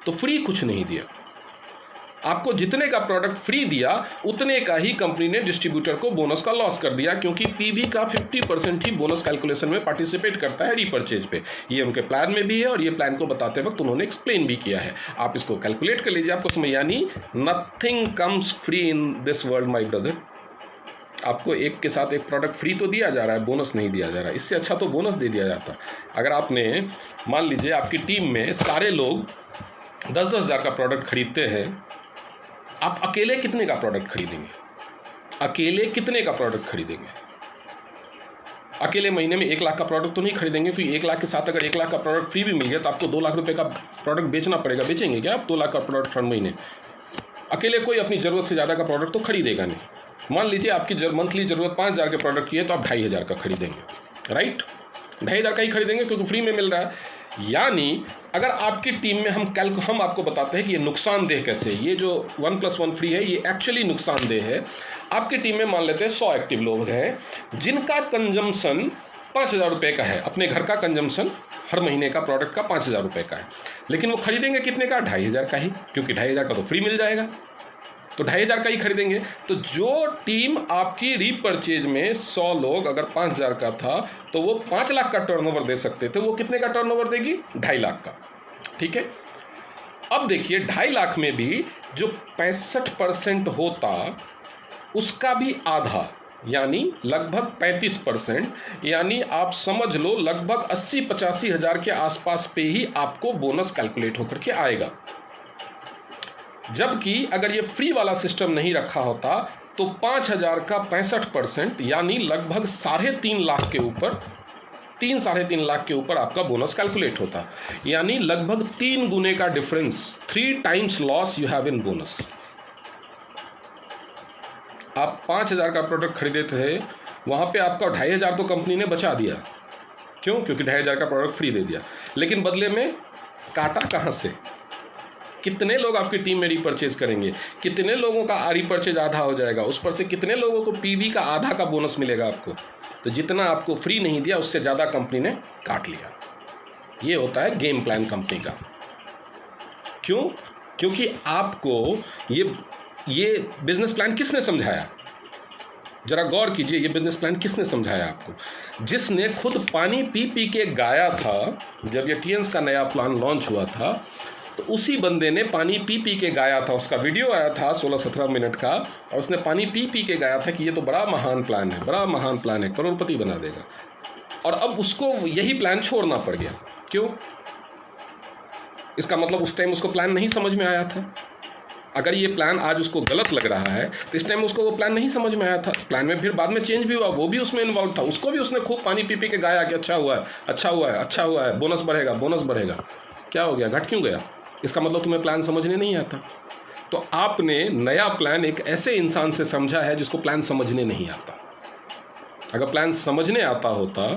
तो फ्री कुछ नहीं दिया। आपको जितने का प्रोडक्ट फ्री दिया उतने का ही कंपनी ने डिस्ट्रीब्यूटर को बोनस का लॉस कर दिया, क्योंकि पीवी का 50% ही बोनस कैलकुलेशन में पार्टिसिपेट करता है रीपर्चेज पे। ये उनके प्लान में भी है और ये प्लान को बताते वक्त उन्होंने एक्सप्लेन भी किया है। आप इसको कैलकुलेट कर लीजिए, आपको समझ, यानी nothing comes free in this world my brother. आपको एक के साथ एक प्रोडक्ट फ्री तो दिया जा रहा है, बोनस नहीं दिया जा रहा है। इससे अच्छा तो बोनस दे दिया जाता। अगर आपने मान लीजिए आपकी टीम में सारे लोग 10-10 हज़ार का प्रोडक्ट खरीदते हैं, आप अकेले कितने का प्रोडक्ट खरीदेंगे? अकेले कितने का प्रोडक्ट खरीदेंगे? अकेले महीने में 1 लाख का प्रोडक्ट तो नहीं खरीदेंगे, क्योंकि 1 लाख के साथ अगर 1 लाख का प्रोडक्ट फ्री भी मिल गया तो आपको 2 लाख रुपए का प्रोडक्ट बेचना पड़ेगा। बेचेंगे क्या आप 2 लाख का प्रोडक्ट हर महीने? अकेले कोई अपनी ज़रूरत से ज़्यादा का प्रोडक्ट तो खरीदेगा नहीं। मान लीजिए आपकी मंथली ज़रूरत 5,000 के प्रोडक्ट की है, तो आप 2,500 का खरीदेंगे, राइट? 2,500 का ही खरीदेंगे क्योंकि फ्री में मिल रहा है। यानी अगर आपकी टीम में हम आपको बताते हैं कि ये नुकसानदेह कैसे, ये जो 1+1 फ्री है ये एक्चुअली नुकसानदेह है। आपकी टीम में मान लेते हैं 100 एक्टिव लोग हैं जिनका कंजम्पशन 5,000 रुपये का है, अपने घर का कंजम्पशन हर महीने का प्रोडक्ट का 5,000 रुपये का है, लेकिन वो खरीदेंगे कितने का? 2,500 का ही, क्योंकि 2,500 का तो फ्री मिल जाएगा, तो 2,500 का ही खरीदेंगे। तो जो टीम आपकी रीपर्चेज में 100 लोग अगर 5,000 का था तो वो 5 लाख का टर्नओवर दे सकते थे, वो कितने का टर्नओवर देगी? 2.5 लाख का। ठीक है, अब देखिए 2.5 लाख में भी जो 65% होता उसका भी आधा, यानी लगभग 35%, यानी आप समझ लो लगभग 80-85 हज़ार के आसपास पे ही आपको बोनस कैलकुलेट होकर के आएगा। जबकि अगर ये फ्री वाला सिस्टम नहीं रखा होता तो 5,000 का 65%, यानी लगभग 3.5 लाख के ऊपर, 3-3.5 लाख के ऊपर आपका बोनस कैलकुलेट होता, यानी लगभग 3 गुने का difference, 3 times loss you have in bonus. आप 5,000 का प्रोडक्ट खरीदे थे, वहाँ पे आपका 2,500 तो कंपनी ने बचा दिया। क्यों? क्योंकि 2,500 का प्रोडक्ट फ्री दे दिया, लेकिन बदले में काटा कहाँ से? कितने लोग आपकी टीम में रीपर्चेज करेंगे? कितने लोगों का रीपर्चेज आधा हो जाएगा? उस पर से कितने लोगों को पीवी का आधा का बोनस मिलेगा आपको? तो जितना आपको फ्री नहीं दिया उससे ज़्यादा कंपनी ने काट लिया। ये होता है गेम प्लान कंपनी का। क्यों? क्योंकि आपको ये बिजनेस प्लान किसने समझाया? जरा गौर कीजिए, ये बिजनेस प्लान किसने समझाया आपको? जिसने खुद पानी पी पी के गाया था। जब ये टीएंस का नया प्लान लॉन्च हुआ था तो उसी बंदे ने पानी पी पी के गाया था। उसका वीडियो आया था 16-17 मिनट का, और उसने पानी पी पी के गाया था कि ये तो बड़ा महान प्लान है, बड़ा महान प्लान है, करोड़पति बना देगा। और अब उसको यही प्लान छोड़ना पड़ गया। क्यों? इसका मतलब उस टाइम उसको प्लान नहीं समझ में आया था। अगर ये प्लान आज उसको गलत लग रहा है तो इस टाइम उसको वो प्लान नहीं समझ में आया था। प्लान में फिर बाद में चेंज भी हुआ, वो भी उसमें इन्वॉल्व था, उसको भी उसने खूब पानी पी पी के गाया कि अच्छा हुआ है, अच्छा हुआ है, अच्छा हुआ है, बोनस बढ़ेगा, बोनस बढ़ेगा। क्या हो गया? घट क्यों गया? इसका मतलब तुम्हें प्लान समझने नहीं आता। तो आपने नया प्लान एक ऐसे इंसान से समझा है जिसको प्लान समझने नहीं आता। अगर प्लान समझने आता होता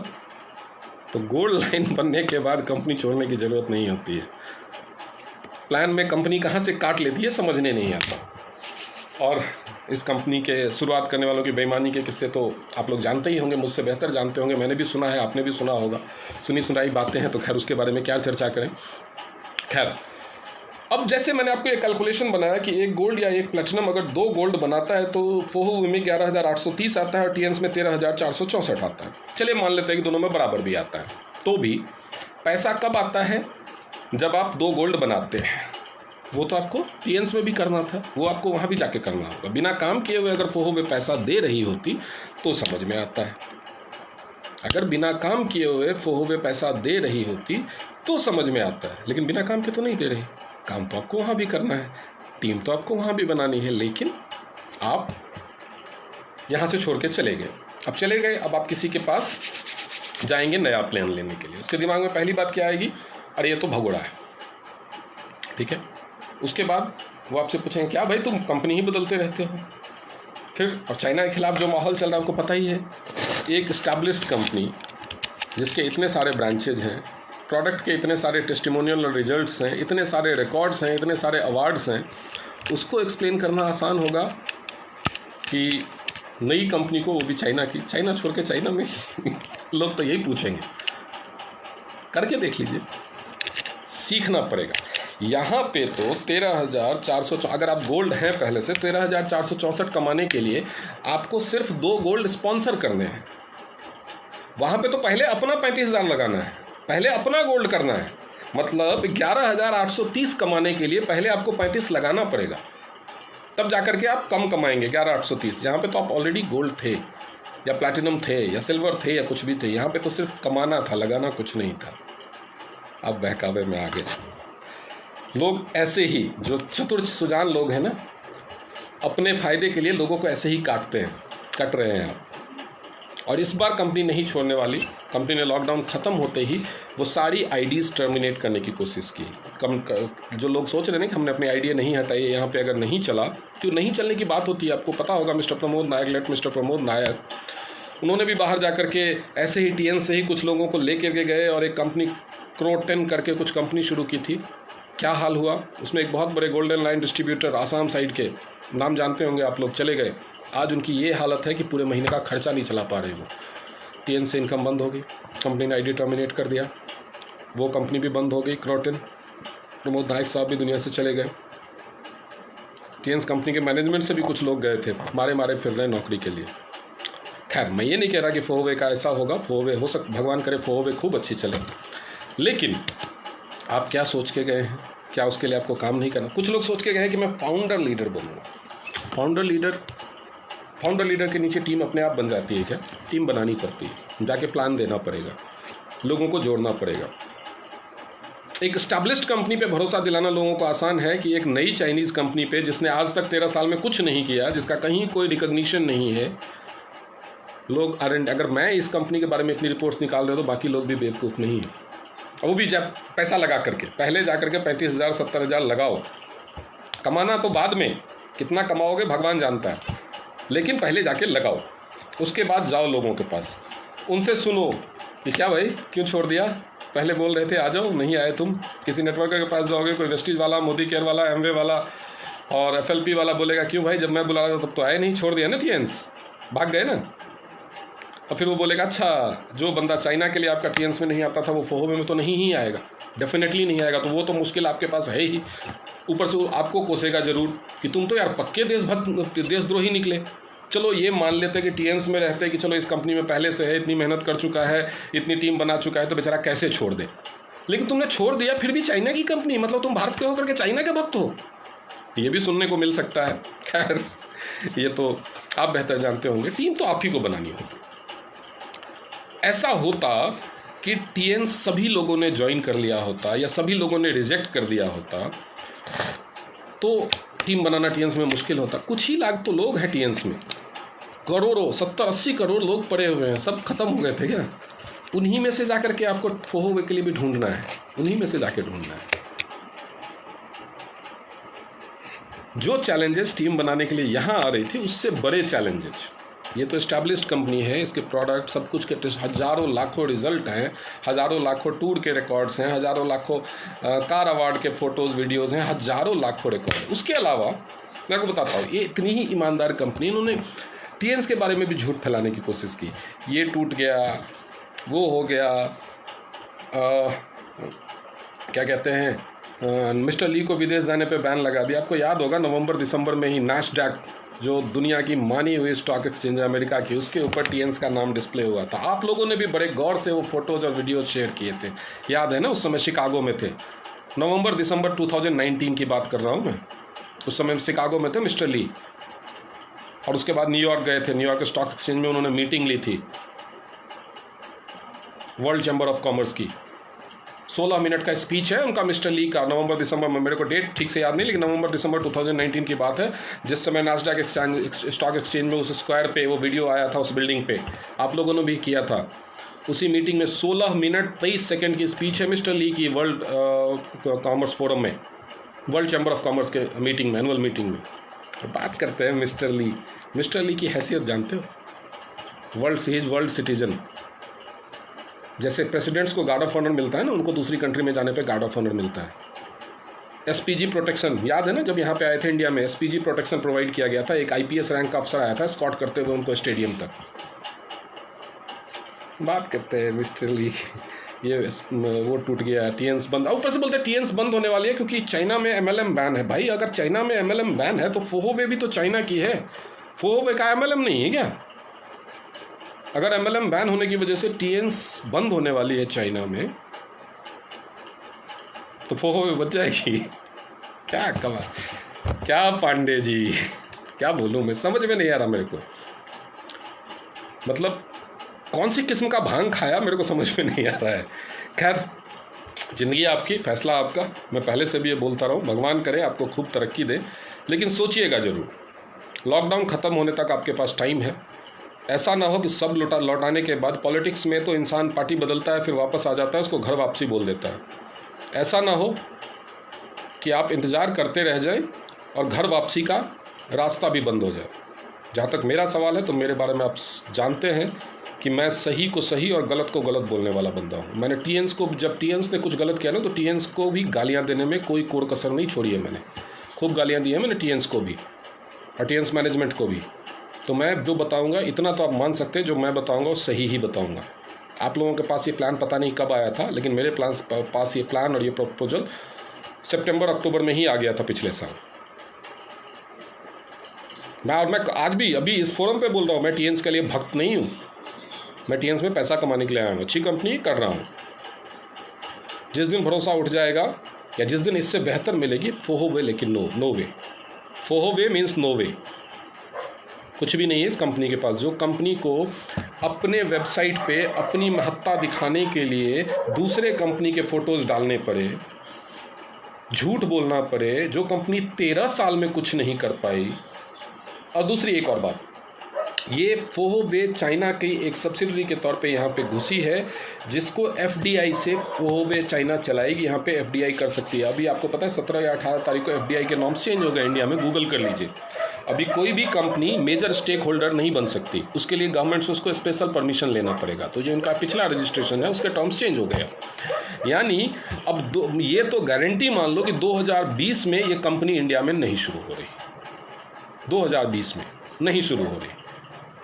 तो गोल्ड लाइन बनने के बाद कंपनी छोड़ने की ज़रूरत नहीं होती है। प्लान में कंपनी कहाँ से काट लेती है समझने नहीं आता। और इस कंपनी के शुरुआत करने वालों की बेईमानी के किस्से तो आप लोग जानते ही होंगे, मुझसे बेहतर जानते होंगे। मैंने भी सुना है, आपने भी सुना होगा। सुनी सुनाई बातें हैं तो खैर उसके बारे में क्या चर्चा करें। खैर, अब जैसे मैंने आपको एक कैलकुलेशन बनाया कि एक गोल्ड या एक प्लेटिनम अगर 2 गोल्ड बनाता है तो फोहू में 11,830 आता है और टीएंस में 13,464 आता है। चलिए मान लेते हैं कि दोनों में बराबर भी आता है। तो भी पैसा कब आता है? जब आप 2 गोल्ड बनाते हैं। वो तो आपको टीएंस में भी करना था, वो आपको वहाँ भी जाके करना होगा। बिना काम किए हुए अगर फोहू में पैसा दे रही होती तो समझ में आता है। अगर बिना काम किए हुए फोहू में पैसा दे रही होती तो समझ में आता है, लेकिन बिना काम के तो नहीं दे रही। काम तो आपको वहाँ भी करना है, टीम तो आपको वहाँ भी बनानी है, लेकिन आप यहाँ से छोड़ के चले गए। अब चले गए, अब आप किसी के पास जाएंगे नया प्लान लेने के लिए, उसके दिमाग में पहली बात क्या आएगी, अरे ये तो भगोड़ा है, ठीक है। उसके बाद वो आपसे पूछेंगे क्या भाई तुम कंपनी ही बदलते रहते हो। फिर और चाइना के खिलाफ जो माहौल चल रहा है आपको पता ही है, एक इस्टेब्लिश्ड कंपनी जिसके इतने सारे ब्रांचेज हैं, प्रोडक्ट के इतने सारे टेस्टिमोनियल रिजल्ट्स हैं, इतने सारे रिकॉर्ड्स हैं, इतने सारे अवार्ड्स हैं, उसको एक्सप्लेन करना आसान होगा कि नई कंपनी को, वो भी चाइना की, चाइना छोड़ के चाइना में लोग तो यही पूछेंगे। करके देख लीजिए, सीखना पड़ेगा। यहाँ पे तो 13,400, अगर आप गोल्ड हैं पहले से, 13,464 कमाने के लिए आपको सिर्फ 2 गोल्ड स्पॉन्सर करने हैं। वहाँ पे तो पहले अपना 35,000 लगाना है, पहले अपना गोल्ड करना है। मतलब 11,830 कमाने के लिए पहले आपको 35 लगाना पड़ेगा, तब जाकर के आप कम कमाएंगे 11,830। यहाँ पे तो आप ऑलरेडी गोल्ड थे या प्लैटिनम थे या सिल्वर थे या कुछ भी थे, यहाँ पे तो सिर्फ कमाना था, लगाना कुछ नहीं था। अब बहकावे में आ गए लोग। ऐसे ही जो चतुर सुजान लोग हैं ना, अपने फ़ायदे के लिए लोगों को ऐसे ही काटते हैं, कट रहे हैं आप। और इस बार कंपनी नहीं छोड़ने वाली। कंपनी ने लॉकडाउन ख़त्म होते ही वो सारी आईडीज़ टर्मिनेट करने की कोशिश की। जो लोग सोच रहे हैं कि हमने अपनी आईडी नहीं हटाई, यहाँ पे अगर नहीं चला, क्यों नहीं चलने की बात होती है, आपको पता होगा। मिस्टर प्रमोद नायक, लेट मिस्टर प्रमोद नायक, उन्होंने भी बाहर जा कर के ऐसे ही टीएन से ही कुछ लोगों को ले करके गए और एक कंपनी क्रोटेन करके कुछ कंपनी शुरू की थी। क्या हाल हुआ उसमें, एक बहुत बड़े golden line distributor Assam side के, नाम जानते होंगे आप लोग, चले गए। आज उनकी ये हालत है कि पूरे महीने का खर्चा नहीं चला पा रहे वो। टीएन से इनकम बंद हो गई, कंपनी ने आईडी टर्मिनेट कर दिया, वो कंपनी भी बंद हो गई क्रोटेन। प्रमोद नायक साहब भी दुनिया से चले गए। टीएन कंपनी के मैनेजमेंट से भी कुछ लोग गए थे, मारे फिर रहे नौकरी के लिए। खैर, मैं ये नहीं कह रहा कि फोहवे का ऐसा होगा, फोहवे हो भगवान करे फोहवे खूब अच्छी चले, लेकिन आप क्या सोच के गए हैं, क्या उसके लिए आपको काम नहीं करना। कुछ लोग सोच के गए हैं कि मैं फाउंडर लीडर बनूंगा। फाउंडर लीडर के नीचे टीम अपने आप बन जाती है क्या? टीम बनानी पड़ती है, जाके प्लान देना पड़ेगा, लोगों को जोड़ना पड़ेगा। एक एस्टैब्लिश्ड कंपनी पे भरोसा दिलाना लोगों को आसान है कि एक नई चाइनीज़ कंपनी पे, जिसने आज तक 13 साल में कुछ नहीं किया, जिसका कहीं कोई रिकॉग्निशन नहीं है, लोग अगर मैं इस कंपनी के बारे में इतनी रिपोर्ट्स निकाल रहे हो तो बाकी लोग भी बेवकूफ़ नहीं है। वो भी जब पैसा लगा करके, पहले जा करके 35,000 70,000 लगाओ। कमाना तो बाद में, कितना कमाओगे भगवान जानता है, लेकिन पहले जाके लगाओ। उसके बाद जाओ लोगों के पास, उनसे सुनो कि क्या भाई क्यों छोड़ दिया, पहले बोल रहे थे आ जाओ, नहीं आए तुम। किसी नेटवर्कर के पास जाओगे, कोई वेस्टीज वाला, मोदी केयर वाला, एमवे वाला और FLP वाला बोलेगा क्यों भाई, जब मैं बुला रहा था तब तो आए नहीं, छोड़ दिया ना टीएन्स, भाग गए ना। और फिर वो बोलेगा अच्छा, जो बंदा चाइना के लिए आपका टीएन्स में नहीं आता था वो फोहवे में तो नहीं ही आएगा, डेफिनेटली नहीं आएगा, तो वो तो मुश्किल आपके पास है ही। ऊपर से वो आपको कोसेगा जरूर कि तुम तो यार पक्के देशभक्त, देशद्रोही निकले। चलो ये मान लेते हैं कि टीएन्स में रहते हैं कि चलो इस कंपनी में पहले से है, इतनी मेहनत कर चुका है, इतनी टीम बना चुका है, तो बेचारा कैसे छोड़ दे। लेकिन तुमने छोड़ दिया फिर भी चाइना की कंपनी, मतलब तुम भारत के होकर के चाइना के भक्त हो, ये भी सुनने को मिल सकता है। खैर, ये तो आप बेहतर जानते होंगे, टीम तो आप ही को बनानी होगी। ऐसा होता कि टीएन सभी लोगों ने ज्वाइन कर लिया होता या सभी लोगों ने रिजेक्ट कर दिया होता तो टीम बनाना टीएन्स में मुश्किल होता। कुछ ही लाख तो लोग हैं टीएन्स में, करोड़ों 70-80 करोड़ लोग पड़े हुए हैं, सब खत्म हो गए थे क्या? उन्हीं में से जाकर के आपको फोहवे के लिए भी ढूंढना है, उन्हीं में से जाके ढूंढना है। जो चैलेंजेस टीम बनाने के लिए यहाँ आ रही थी उससे बड़े चैलेंजेस, ये तो एस्टैब्लिश्ड कंपनी है, इसके प्रोडक्ट सब कुछ के हज़ारों लाखों रिजल्ट हैं, हज़ारों लाखों टूर के रिकॉर्ड्स हैं, हज़ारों लाखों कार अवार्ड के फ़ोटोज़ वीडियोज़ हैं, हज़ारों लाखों रिकॉर्ड। उसके अलावा मैं आपको बताता हूँ, ये इतनी ही ईमानदार कंपनी, इन्होंने टीएन्स के बारे में भी झूठ फैलाने की कोशिश की। ये टूट गया, वो हो गया, क्या कहते हैं, मिस्टर ली को विदेश जाने पे बैन लगा दिया। आपको याद होगा नवंबर-दिसंबर में ही नैस्डैक, जो दुनिया की मानी हुई स्टॉक एक्सचेंज है अमेरिका की, उसके ऊपर टीएन्स का नाम डिस्प्ले हुआ था। आप लोगों ने भी बड़े गौर से वो फोटोज और वीडियोज शेयर किए थे, याद है ना? उस समय शिकागो में थे, नवंबर-दिसंबर 2019 की बात कर रहा हूँ मैं। उस समय शिकागो में थे मिस्टर ली, और उसके बाद न्यूयॉर्क गए थे। न्यूयॉर्क स्टॉक एक्सचेंज में उन्होंने मीटिंग ली थी वर्ल्ड चैम्बर ऑफ कॉमर्स की, 16 मिनट का स्पीच है उनका मिस्टर ली का, नवंबर दिसंबर में, मेरे को डेट ठीक से याद नहीं, लेकिन नवंबर दिसंबर 2019 की बात है, जिस समय नास्डैक स्टॉक एक्सचेंज में उस स्क्वायर पे वो वीडियो आया था, उस बिल्डिंग पे आप लोगों ने भी किया था। उसी मीटिंग में 16 मिनट 23 सेकंड की स्पीच है मिस्टर ली की, वर्ल्ड कॉमर्स फोरम में, वर्ल्ड चैम्बर ऑफ कॉमर्स के मीटिंग में, एनुअल मीटिंग में। बात करते हैं मिस्टर ली। मिस्टर ली की हैसियत जानते हो? World citizen. जैसे प्रेसिडेंट्स को गार्ड ऑफ ऑनर मिलता है ना, उनको दूसरी कंट्री में जाने पे गार्ड ऑफ ऑनर मिलता है। एसपीजी प्रोटेक्शन याद है ना, जब यहाँ पे आए थे इंडिया में, एसपीजी प्रोटेक्शन प्रोवाइड किया गया था। एक आईपीएस रैंक का अफसर आया था स्कॉट करते हुए उनको स्टेडियम तक। बात करते हैं मिस्टर ली, ये वो टूट गया, टीएन्स बंद। ऊपर से बोलते हैं टीएन्स बंद होने वाली है क्योंकि चाइना में एमएलएम बैन है। भाई अगर चाइना में एमएलएम बैन है तो फोहोवे भी तो चाइना की है, फोहोवे का एमएलएम नहीं है क्या? अगर एमएलएम बैन होने की वजह से टीएन्स बंद होने वाली है चाइना में, तो फोहोवे बच जाएगी। क्या कमा, क्या पांडे जी, क्या बोलूं मैं, समझ में नहीं आ रहा मेरे को। मतलब कौन सी किस्म का भांग खाया मेरे को समझ में नहीं आ रहा है। खैर, ज़िंदगी आपकी, फैसला आपका। मैं पहले से भी ये बोलता रहा हूँ, भगवान करे आपको खूब तरक्की दे, लेकिन सोचिएगा ज़रूर। लॉकडाउन ख़त्म होने तक आपके पास टाइम है। ऐसा ना हो कि सब लौटाने के बाद, पॉलिटिक्स में तो इंसान पार्टी बदलता है फिर वापस आ जाता है, उसको घर वापसी बोल देता है। ऐसा ना हो कि आप इंतज़ार करते रह जाएं और घर वापसी का रास्ता भी बंद हो जाए। जहाँ तक मेरा सवाल है तो मेरे बारे में आप जानते हैं कि मैं सही को सही और गलत को गलत बोलने वाला बंदा हूँ। मैंने टीएन्स को, जब टीएन्स ने कुछ गलत किया ना, तो टीएन्स को भी गालियाँ देने में कोई कोर कसर नहीं छोड़ी है। मैंने खूब गालियाँ दी हैं मैंने टीएन्स को भी और टीएन्स मैनेजमेंट को भी। तो मैं जो बताऊँगा इतना तो आप मान सकते हैं, जो मैं बताऊँगा वो सही ही बताऊँगा। आप लोगों के पास ये प्लान पता नहीं कब आया था, लेकिन मेरे पास ये प्लान और ये प्रपोजल सितंबर अक्टूबर में ही आ गया था पिछले साल। मैं आज भी अभी इस फोरम पे बोल रहा हूँ, मैं टीएन्स के लिए भक्त नहीं हूँ। मैं टीएन्स में पैसा कमाने के लिए आया हूँ, अच्छी कंपनी कर रहा हूँ। जिस दिन भरोसा उठ जाएगा या जिस दिन इससे बेहतर मिलेगी, फोहोवे, लेकिन नो वे। फोहोवे मीन्स नो वे। कुछ भी नहीं है इस कंपनी के पास। जो कंपनी को अपने वेबसाइट पे अपनी महत्ता दिखाने के लिए दूसरे कंपनी के फोटोज़ डालने पड़े, झूठ बोलना पड़े, जो कंपनी 13 साल में कुछ नहीं कर पाई। और दूसरी एक और बात, ये फोहोवे चाइना की एक सब्सिडरी के तौर पे यहाँ पे घुसी है, जिसको एफडीआई से फोहोवे चाइना चलाएगी। यहाँ पे एफडीआई कर सकती है। अभी आपको पता है 17 या 18 तारीख को एफडीआई के नॉर्म्स चेंज हो गए इंडिया में, गूगल कर लीजिए। अभी कोई भी कंपनी मेजर स्टेक होल्डर नहीं बन सकती, उसके लिए गवर्नमेंट से उसको स्पेशल परमिशन लेना पड़ेगा। तो जो इनका पिछला रजिस्ट्रेशन है उसके टर्म्स चेंज हो गया। यानी अब ये तो गारंटी मान लो कि 2020 में ये कंपनी इंडिया में नहीं शुरू हो रही, 2020 में नहीं शुरू हो रही।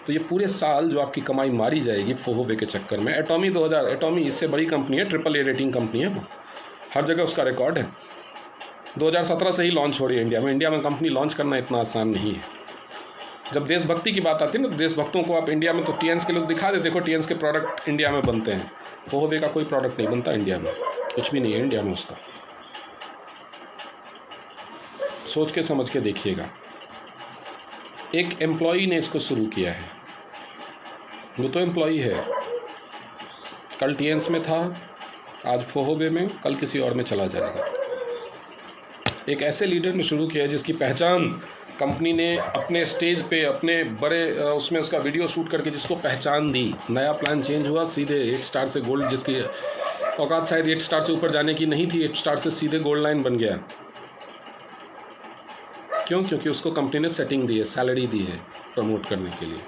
तो ये पूरे साल जो आपकी कमाई मारी जाएगी फोहोवे के चक्कर में। एटॉमी इससे बड़ी कंपनी है, AAA रेटिंग कंपनी है वो, हर जगह उसका रिकॉर्ड है। 2017 से ही लॉन्च हो रही है इंडिया में। इंडिया में कंपनी लॉन्च करना इतना आसान नहीं है। जब देशभक्ति की बात आती है ना, तो देशभक्तों को आप इंडिया में, तो टीएन्स के लोग दिखा दे, देखो टीएन्स के प्रोडक्ट इंडिया में बनते हैं। फोहोवे का कोई प्रोडक्ट नहीं बनता इंडिया में, कुछ भी नहीं है इंडिया में उसका। सोच के समझ के देखिएगा। एक एम्प्लॉई ने इसको शुरू किया है, वो तो एम्प्लॉई है, कल टीएन्स में था, आज फोहोवे में, कल किसी और में चला जाएगा। एक ऐसे लीडर ने शुरू किया है जिसकी पहचान कंपनी ने अपने स्टेज पे, अपने बड़े उसमें उसका वीडियो शूट करके जिसको पहचान दी। नया प्लान चेंज हुआ, सीधे 8 स्टार से गोल्ड, जिसकी औकात शायद 8 स्टार से ऊपर जाने की नहीं थी, 8 स्टार से सीधे गोल्ड लाइन बन गया। क्यों? क्योंकि उसको कंपनी ने सेटिंग दी है, सैलरी दी है प्रमोट करने के लिए।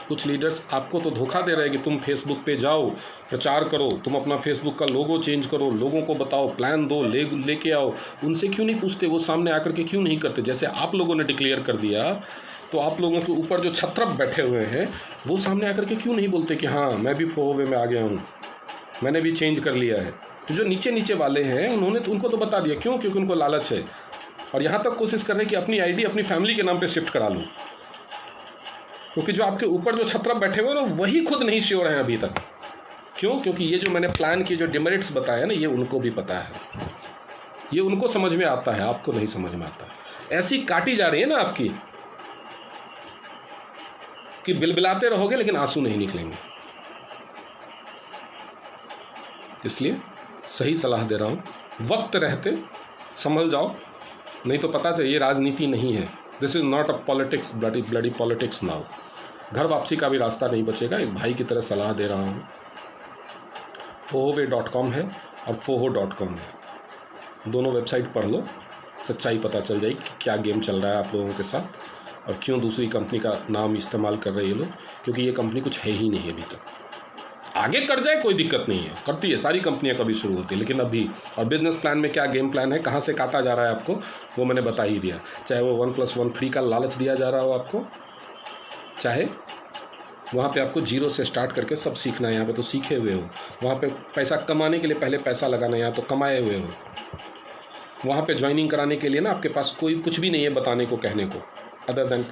कुछ लीडर्स आपको तो धोखा दे रहे हैं कि तुम फेसबुक पे जाओ, प्रचार करो, तुम अपना फेसबुक का लोगो चेंज करो, लोगों को बताओ, प्लान दो, लेके आओ। उनसे क्यों नहीं पूछते? वो सामने आकर के क्यों नहीं करते? जैसे आप लोगों ने डिक्लेयर कर दिया, तो आप लोगों के ऊपर जो छत्रप बैठे हुए हैं वो सामने आकर के क्यों नहीं बोलते कि हाँ मैं भी फोहोवे में आ गया हूँ, मैंने भी चेंज कर लिया है। तो जो नीचे वाले हैं उनको तो बता दिया। क्यों? क्योंकि उनको लालच है, और यहाँ तक कोशिश कर रहे हैं कि अपनी आईडी अपनी फैमिली के नाम पे शिफ्ट करा लूँ, क्योंकि जो आपके ऊपर जो छत्रप बैठे हुए हैं ना, वही खुद नहीं श्योर हैं अभी तक। क्यों? क्योंकि ये जो मैंने प्लान की जो डिमेरिट्स बताया ना, ये उनको भी पता है, ये उनको समझ में आता है, आपको नहीं समझ में आता। ऐसी काटी जा रही है ना आपकी कि बिलबिलाते रहोगे लेकिन आंसू नहीं निकलेंगे। इसलिए सही सलाह दे रहा हूँ, वक्त रहते संभल जाओ, नहीं तो पता चाहिए राजनीति नहीं है। This is not a politics, bloody politics now. घर वापसी का भी रास्ता नहीं बचेगा, एक भाई की तरह सलाह दे रहा हूँ। fohoway.com है और foho.com है, दोनों वेबसाइट पढ़ लो, सच्चाई पता चल जाएगी कि क्या गेम चल रहा है आप लोगों के साथ और क्यों दूसरी कंपनी का नाम इस्तेमाल कर रहे हैं ये लोग, क्योंकि ये कंपनी कुछ है ही नहीं अभी तक। आगे कर जाए कोई दिक्कत नहीं है, करती है सारी कंपनियां कभी शुरू होती है, लेकिन अभी और बिजनेस प्लान में क्या गेम प्लान है, कहाँ से काटा जा रहा है आपको, वो मैंने बता ही दिया। चाहे वो 1+1 फ्री का लालच दिया जा रहा हो आपको, चाहे वहाँ पे आपको जीरो से स्टार्ट करके सब सीखना है, यहाँ पे तो सीखे हुए हो। वहाँ पे पैसा कमाने के लिए पहले पैसा लगाना है, यहाँ तो कमाए हुए हो। वहाँ पे ज्वाइनिंग कराने के लिए ना आपके पास कोई कुछ भी नहीं है बताने को, कहने को, अदर देन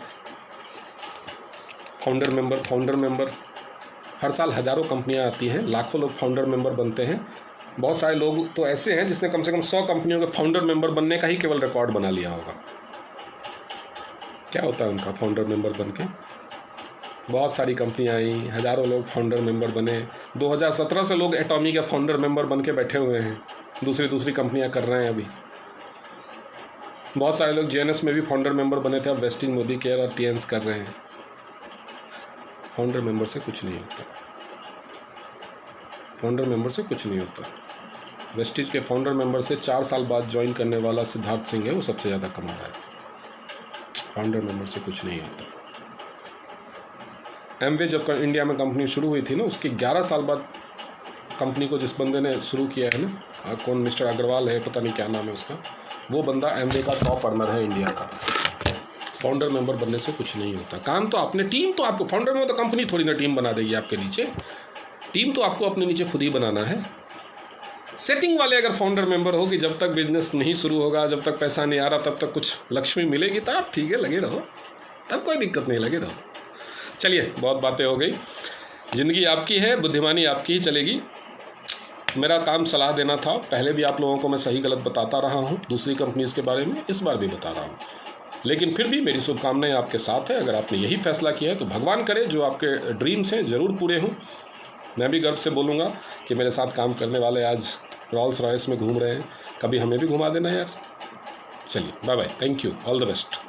फाउंडर मेंबर। हर साल हज़ारों कंपनियां आती हैं, लाखों लोग फाउंडर मेंबर बनते हैं। बहुत सारे लोग तो ऐसे हैं जिसने कम से कम 100 कंपनियों के फाउंडर मेंबर बनने का ही केवल रिकॉर्ड बना लिया होगा। क्या होता है उनका फाउंडर मेंबर बन के? बहुत सारी कंपनियां आई, हज़ारों लोग फाउंडर मेंबर बने। 2017 से लोग एटॉमी के फाउंडर मेंबर बन के बैठे हुए हैं, दूसरी कंपनियां कर रहे हैं अभी। बहुत सारे लोग JNS में भी फाउंडर मेंबर बने थे, अब वेस्टिंग, मोदी केयर और TNS कर रहे हैं। फाउंडर मेंबर से कुछ नहीं होता, फाउंडर मेंबर से कुछ नहीं होता। वेस्टिज के फाउंडर मेंबर से 4 साल बाद ज्वाइन करने वाला सिद्धार्थ सिंह है, वो सबसे ज़्यादा कमा रहा है। फाउंडर मेंबर से कुछ नहीं होता। एमवे जब इंडिया में कंपनी शुरू हुई थी ना, उसके 11 साल बाद कंपनी को जिस बंदे ने शुरू किया है ना, कौन, मिस्टर अग्रवाल है, पता नहीं क्या नाम है उसका, वो बंदा एमवे का टॉप अर्नर है इंडिया का। फाउंडर मेंबर बनने से कुछ नहीं होता। काम तो आपने, टीम तो आपको, फाउंडर में तो कंपनी थोड़ी ना टीम बना देगी आपके नीचे, टीम तो आपको अपने नीचे खुद ही बनाना है। सेटिंग वाले अगर फाउंडर मेंबर हो कि जब तक बिजनेस नहीं शुरू होगा, जब तक पैसा नहीं आ रहा, तब तक कुछ लक्ष्मी मिलेगी, तो आप ठीक है लगे रहो, तब कोई दिक्कत नहीं, लगे रहो। चलिए, बहुत बातें हो गई, ज़िंदगी आपकी है, बुद्धिमानी आपकी ही चलेगी। मेरा काम सलाह देना था, पहले भी आप लोगों को मैं सही गलत बताता रहा हूँ दूसरी कंपनीज़ के बारे में, इस बार भी बता रहा हूँ। लेकिन फिर भी मेरी शुभकामनाएं आपके साथ है। अगर आपने यही फैसला किया है तो भगवान करे जो आपके ड्रीम्स हैं ज़रूर पूरे हों। मैं भी गर्व से बोलूँगा कि मेरे साथ काम करने वाले आज रॉल्स रॉयस में घूम रहे हैं, कभी हमें भी घुमा देना यार। चलिए, bye bye, thank you, all the best.